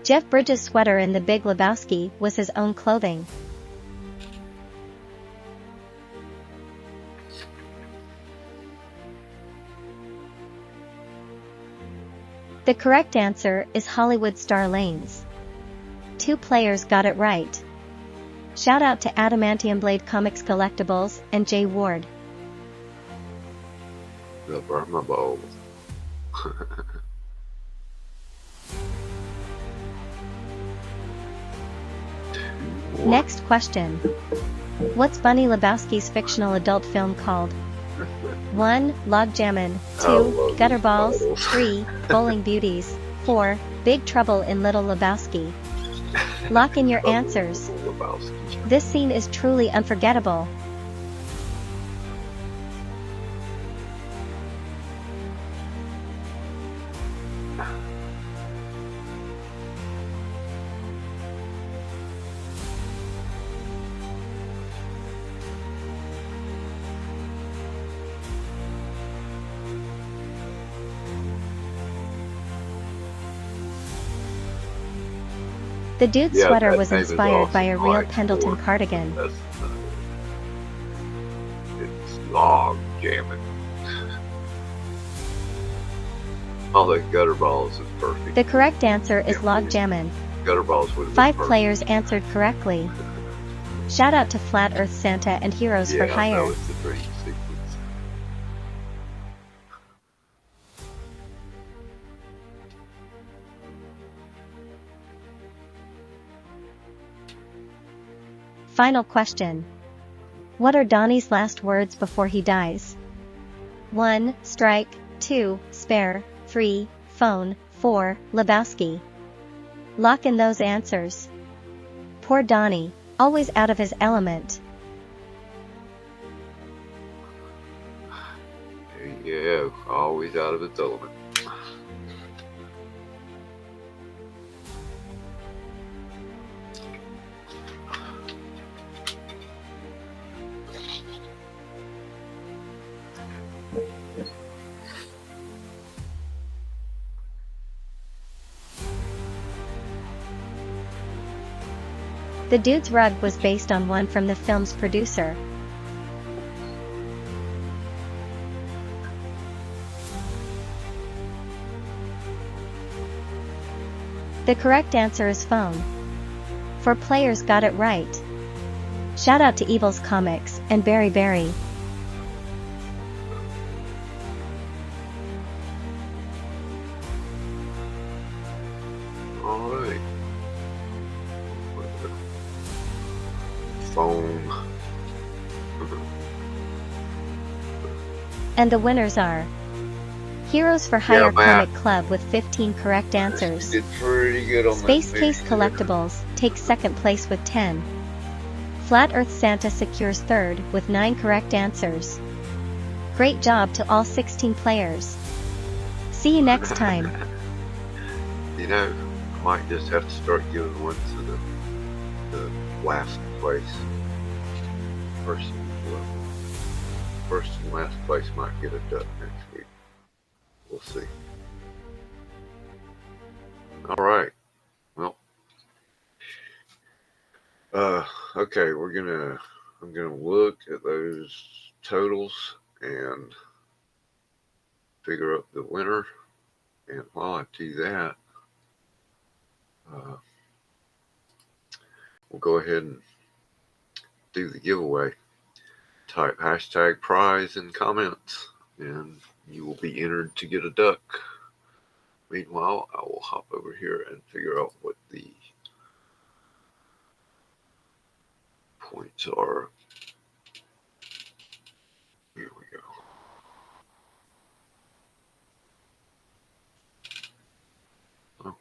Jeff Bridges' sweater in The Big Lebowski was his own clothing. The correct answer is Hollywood Star Lanes. 2 players got it right. Shout out to Adamantium Blade Comics Collectibles and Jay Ward. The Burma Bowl. Next question. What's Bunny Lebowski's fictional adult film called? 1. Logjammin'. 2. Gutterballs. 3. Bowling Beauties. 4. Big Trouble in Little Lebowski. Lock in your answers. This scene is truly unforgettable. The Dude's sweater was inspired by a real Pendleton cardigan. It's log jamming. All the gutter balls is perfect. The correct answer is log jammin'. Gutter balls would have been 5 perfect. players answered correctly. Shout out to Flat Earth Santa and Heroes for Hire. That was the dream sequence. Final question. What are Donnie's last words before he dies? 1. Strike. 2. Spare. 3. Phone. 4. Lebowski. Lock in those answers. Poor Donnie, always out of his element. Yeah, always out of its element. The Dude's rug was based on one from the film's producer. The correct answer is phone. 4 players got it right. Shout out to Evil's Comics and Barry Barry. Alright. Phone. And the winners are Heroes for Hire Matt. Comic Club with 15 correct answers. You did pretty good on Space that Case movie. Collectibles takes second place with 10. Flat Earth Santa secures third with 9 correct answers. Great job to all 16 players. See you next time. You know, I might just have to start giving one to the last place. First and last place might get a duck next week. We'll see. Alright. Well. Okay, I'm gonna look at those totals and figure out the winner. And while I do that, we'll go ahead and do the giveaway. Type hashtag prize in comments and you will be entered to get a duck. Meanwhile, I will hop over here and figure out what the points are. Here we go. Oh.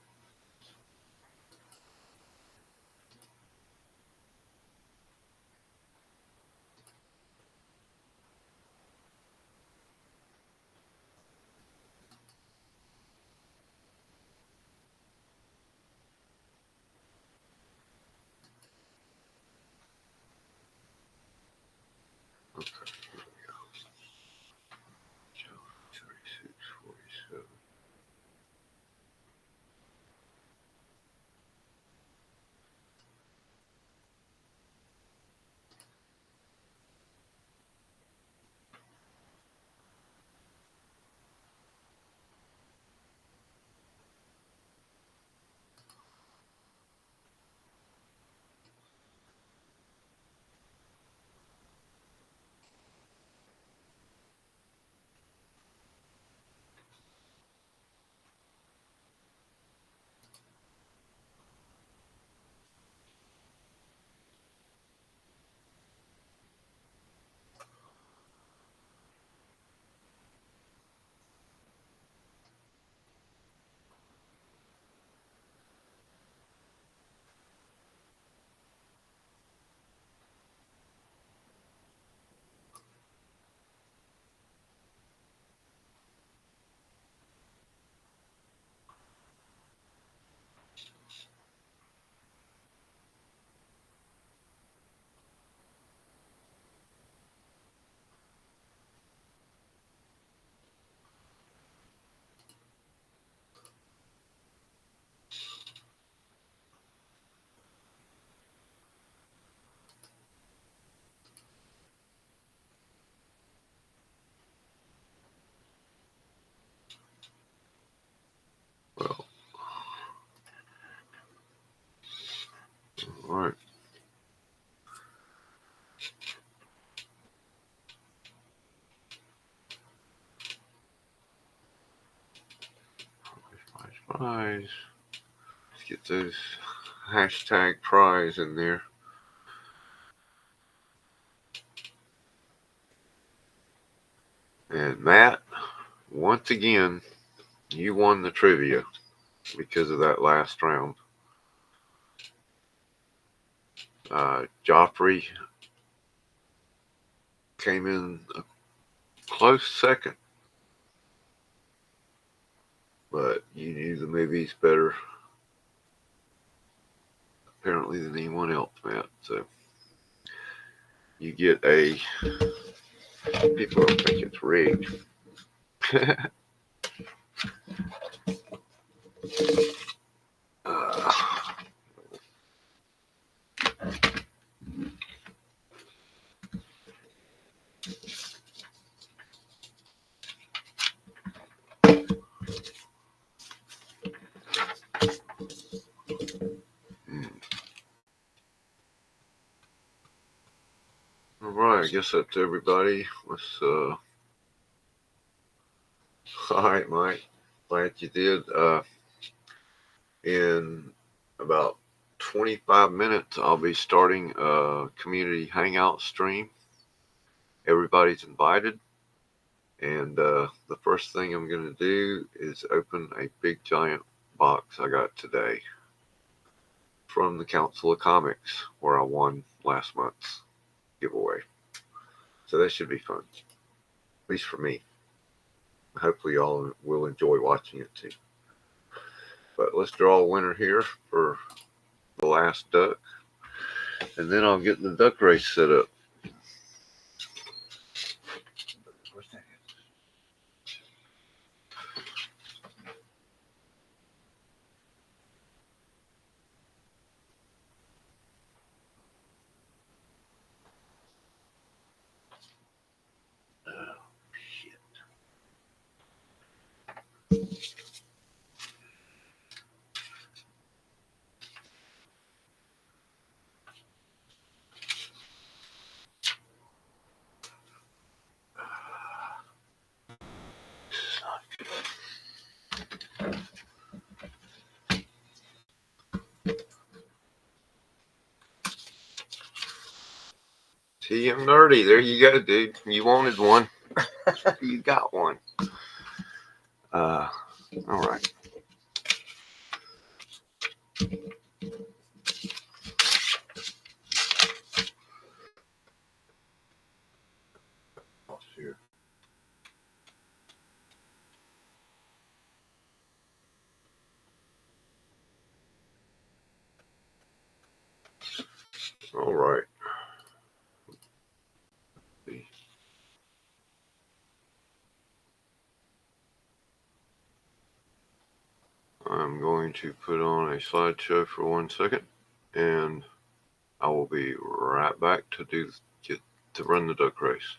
Okay, here we go. 36, 47. Well, all right. Prize. Let's get those hashtag prize in there. And Matt, once again, you won the trivia because of that last round. Joffrey came in a close second, but you knew the movies better, apparently, than anyone else, Matt. So you get a. People don't think it's rigged. uh, All right, I guess that's everybody. Let's. All right, Mike. Glad you did. In about 25 minutes, I'll be starting a community hangout stream. Everybody's invited. And the first thing I'm going to do is open a big giant box I got today from the Council of Comics, where I won last month's giveaway. So that should be fun, at least for me. Hopefully y'all will enjoy watching it too. But let's draw a winner here for the last duck, and then I'll get the duck race set up. TM Nerdy, there you go, dude. You wanted one. You got one. All right. Here. All right. I'm going to put on a slideshow for 1 second, and I will be right back to run the duck race.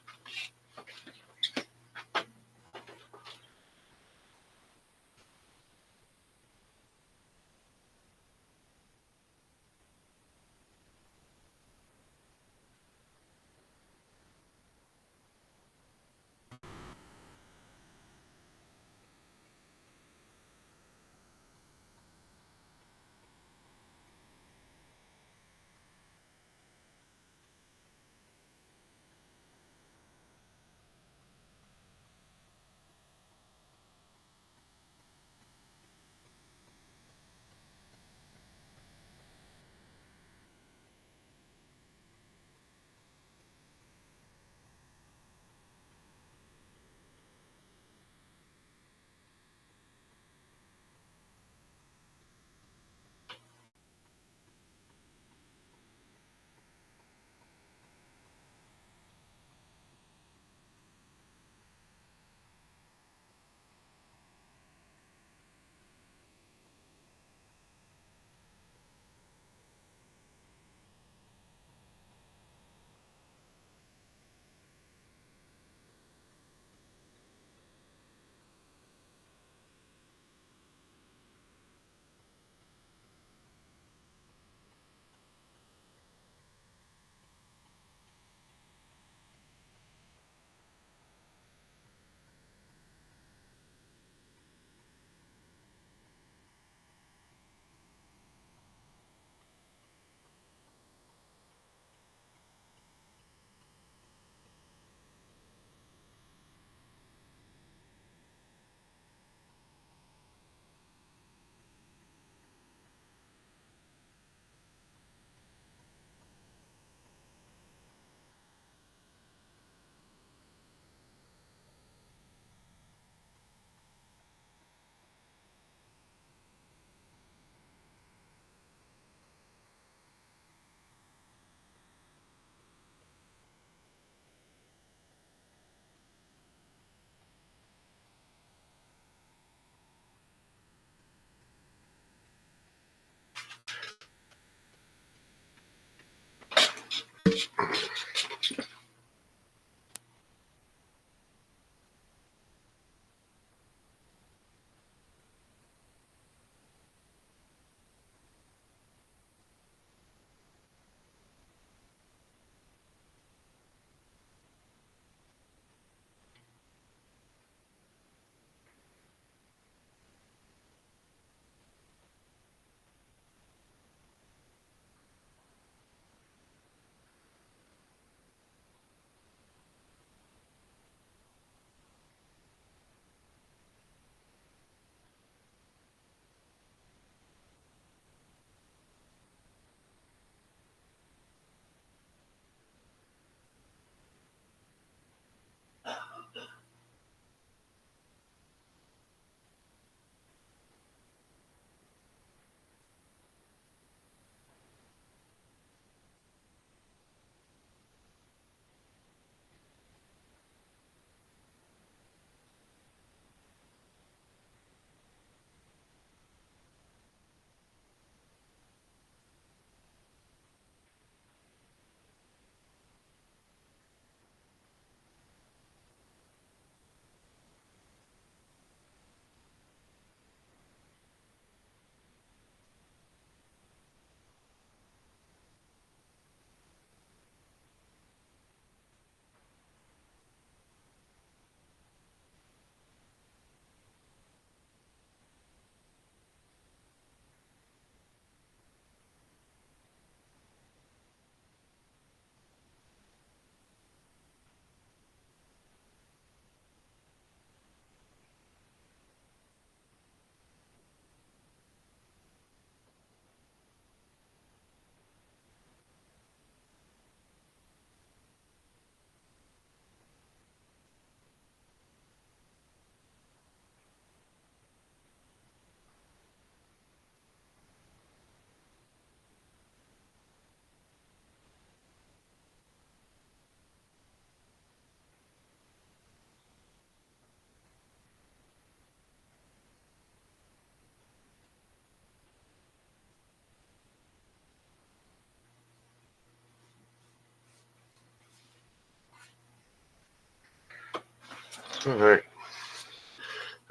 All right.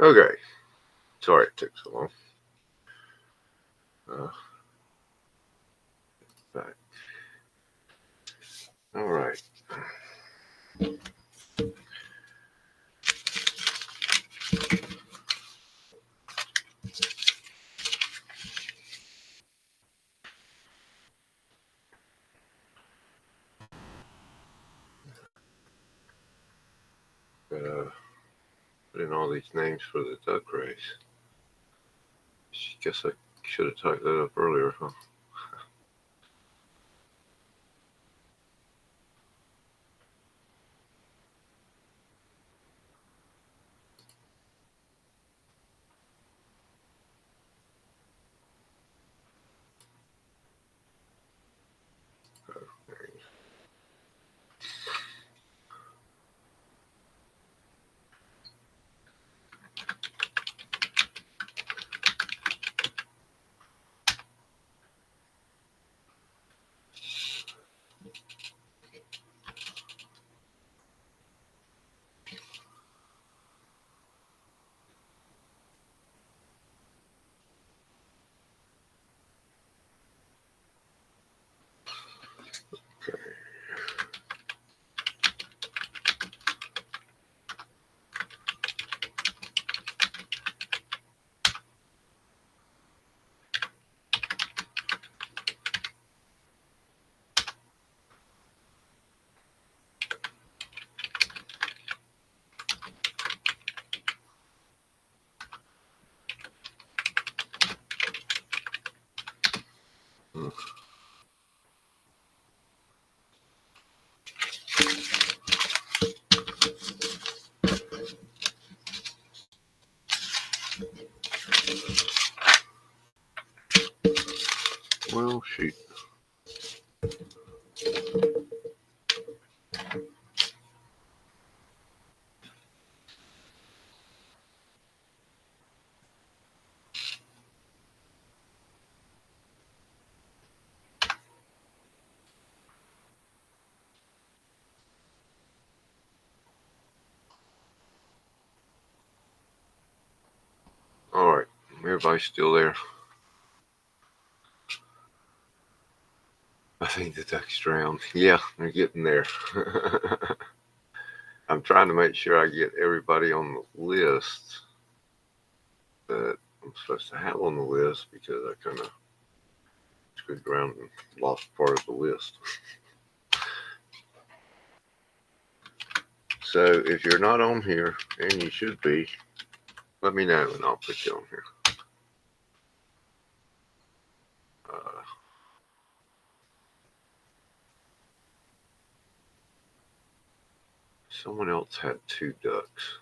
Okay. Sorry it took so long. Back. All right. Put in all these names for the duck race. Guess I should have typed that up earlier, huh? Okay. Well, shoot. All right. Everybody's still there. I think the duck's drowned. Yeah, they're getting there. I'm trying to make sure I get everybody on the list that I'm supposed to have on the list because I kind of screwed around and lost part of the list. So if you're not on here, and you should be, let me know and I'll put you on here. Someone else had 2 ducks.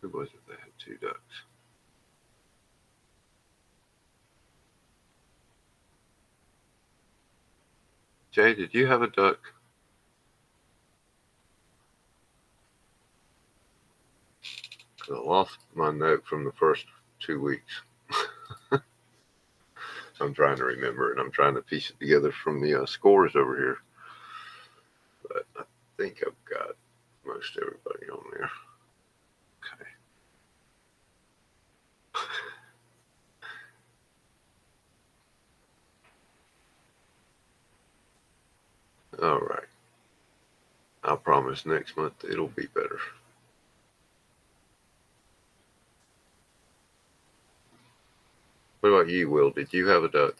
Who was it that had 2 ducks? Jay, did you have a duck? I lost my note from the first 2 weeks. I'm trying to remember, and I'm trying to piece it together from the scores over here. But I think I've got most everybody on there. Okay. All right. I promise next month it'll be better. What about you, Will? Did you have a duck?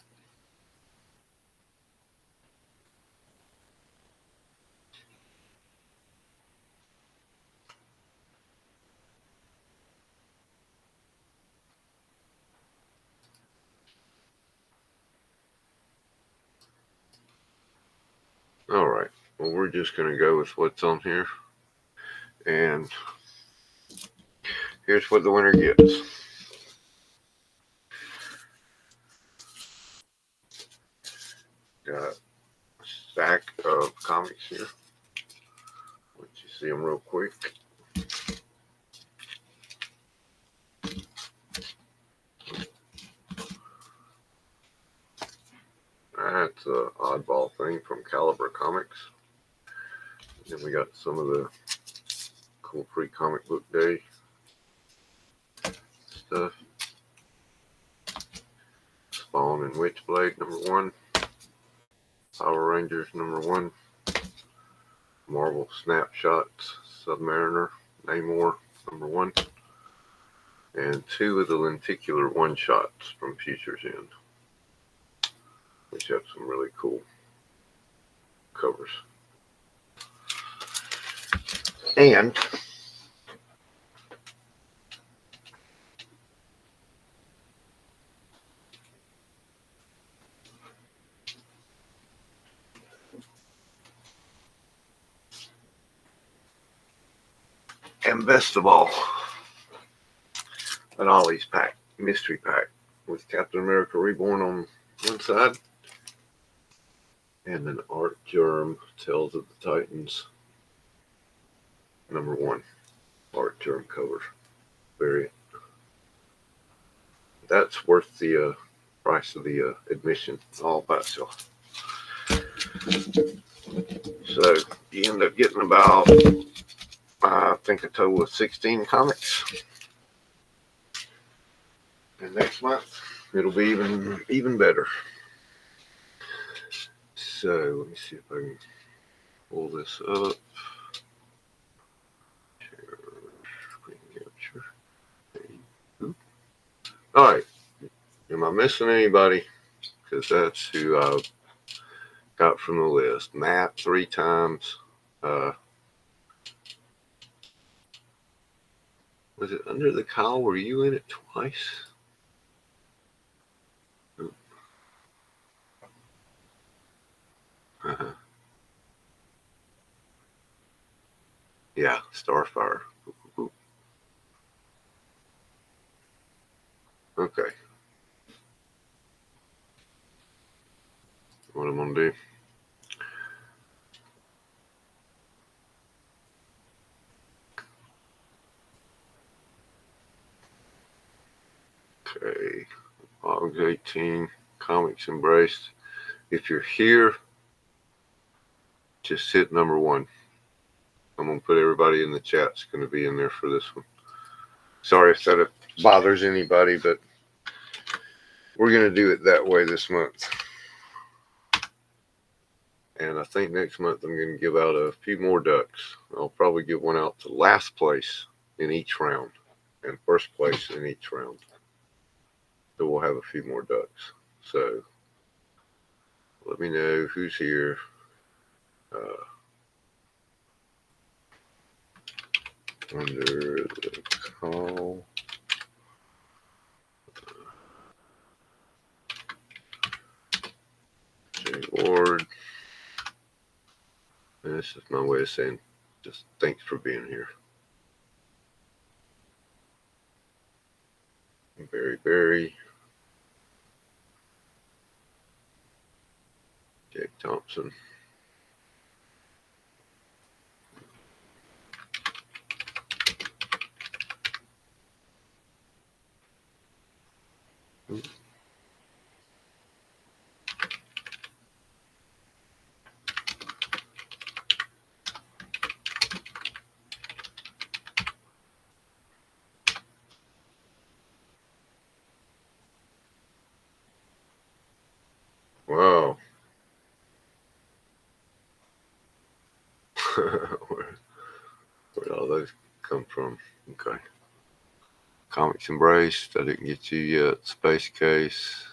All right. Well, we're just going to go with what's on here. And here's what the winner gets. Got a stack of comics here. Let you see them real quick. That's an oddball thing from Caliber Comics. Then we got some of the cool pre-comic book day stuff. Spawn and Witchblade #1. Power Rangers #1. Marvel Snapshots Submariner Namor #1. And 2 of the lenticular one-shots from Future's End, which have some really cool covers. And best of all, an Ollie's pack, mystery pack, with Captain America Reborn on one side and an Art Germ Tales of the Titans #1 Art Germ cover variant. That's worth the price of the admission all by itself. So you end up getting about, I think, a total of 16 comics. And next month it'll be even better. So let me see if I can pull this up. Screen capture. All right. Am I missing anybody? Because that's who I got from the list. Matt 3 times. Was it Under the Cowl? Were you in it twice? Yeah, Starfire. Okay. What I'm gonna do? Okay. August 18, Comics Embraced. If you're here, just hit #1. I'm gonna put everybody in the chat. It's gonna be in there for this one. Sorry if that bothers anybody, but we're gonna do it that way this month. And I think next month I'm gonna give out a few more ducks. I'll probably give one out to last place in each round and first place in each round. So we'll have a few more ducks. So let me know who's here. Under the Cowl. Jay Ward. And this is my way of saying just thanks for being here. Barry. Jake Thompson. Wow. Where'd all those come from? Okay. Comics Embraced. I didn't get you yet. Space Case.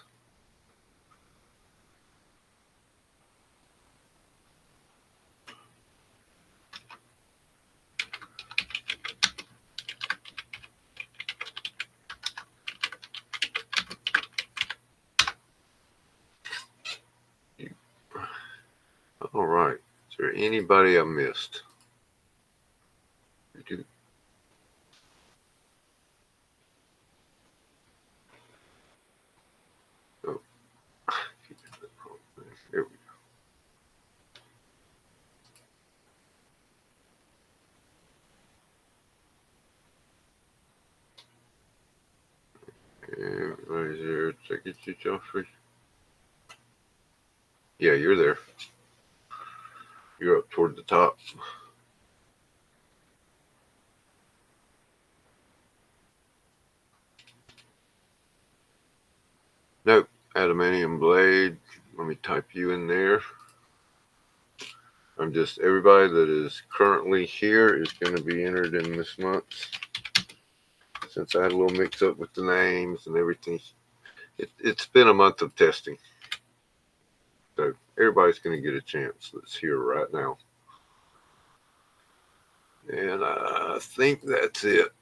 All right. Is there anybody I missed? Oh. There we go. Everybody's there. Did I get you, Joffrey? Yeah, you're there. You're up toward the top. Adamantium blade. Let me type you in there. I'm just, everybody that is currently here is going to be entered in this month. Since I had a little mix up with the names and everything, it's been a month of testing. So everybody's going to get a chance that's here right now. And I think that's it.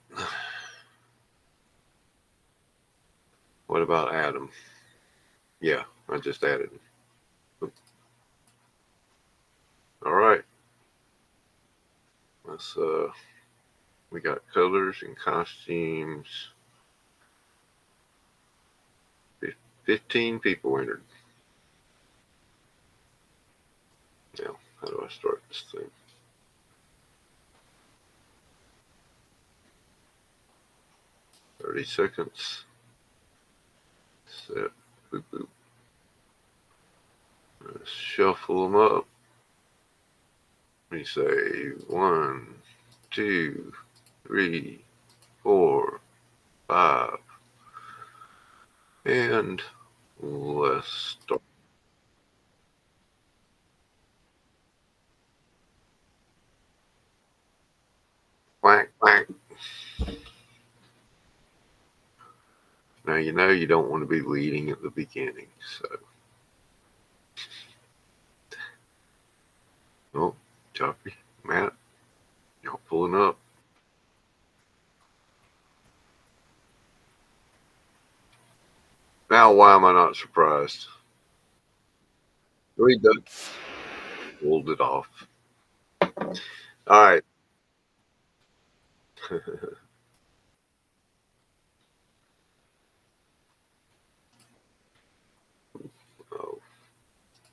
What about Adam? Yeah, I just added him. All right. Let's we got colors and costumes. 15 people entered. Now, how do I start this thing? "30 seconds. Set. Boop, boop. Let's shuffle them up. We say 1, 2, 3, 4, 5. And let's start. Quack, quack. Now you know you don't want to be leading at the beginning, so. Oh, Choppy, Matt, y'all pulling up. Now, why am I not surprised? We done pulled it off. All right. Oh,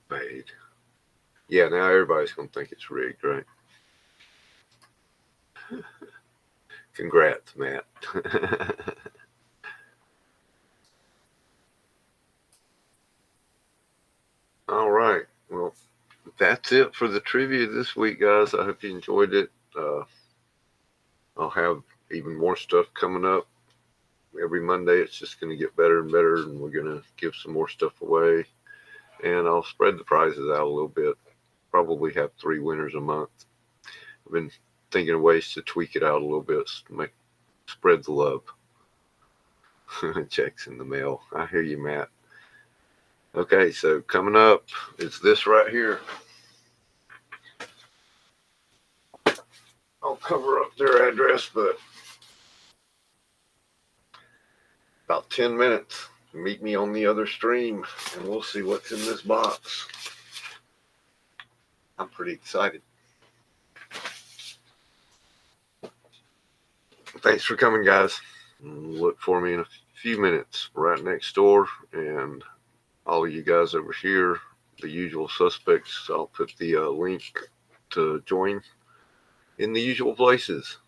bad. Yeah, now everybody's going to think it's rigged, right? Congrats, Matt. All right. Well, that's it for the trivia this week, guys. I hope you enjoyed it. I'll have even more stuff coming up. Every Monday, it's just going to get better and better, and we're going to give some more stuff away. And I'll spread the prizes out a little bit. Probably have 3 winners a month. I've been thinking of ways to tweak it out a little bit to spread the love. Checks in the mail. I hear you, Matt. Okay, so coming up is this right here. I'll cover up their address, but about 10 minutes. Meet me on the other stream, and we'll see what's in this box. I'm pretty excited. Thanks for coming, guys. Look for me in a few minutes right next door, and all of you guys over here, the usual suspects, I'll put the link to join in the usual places.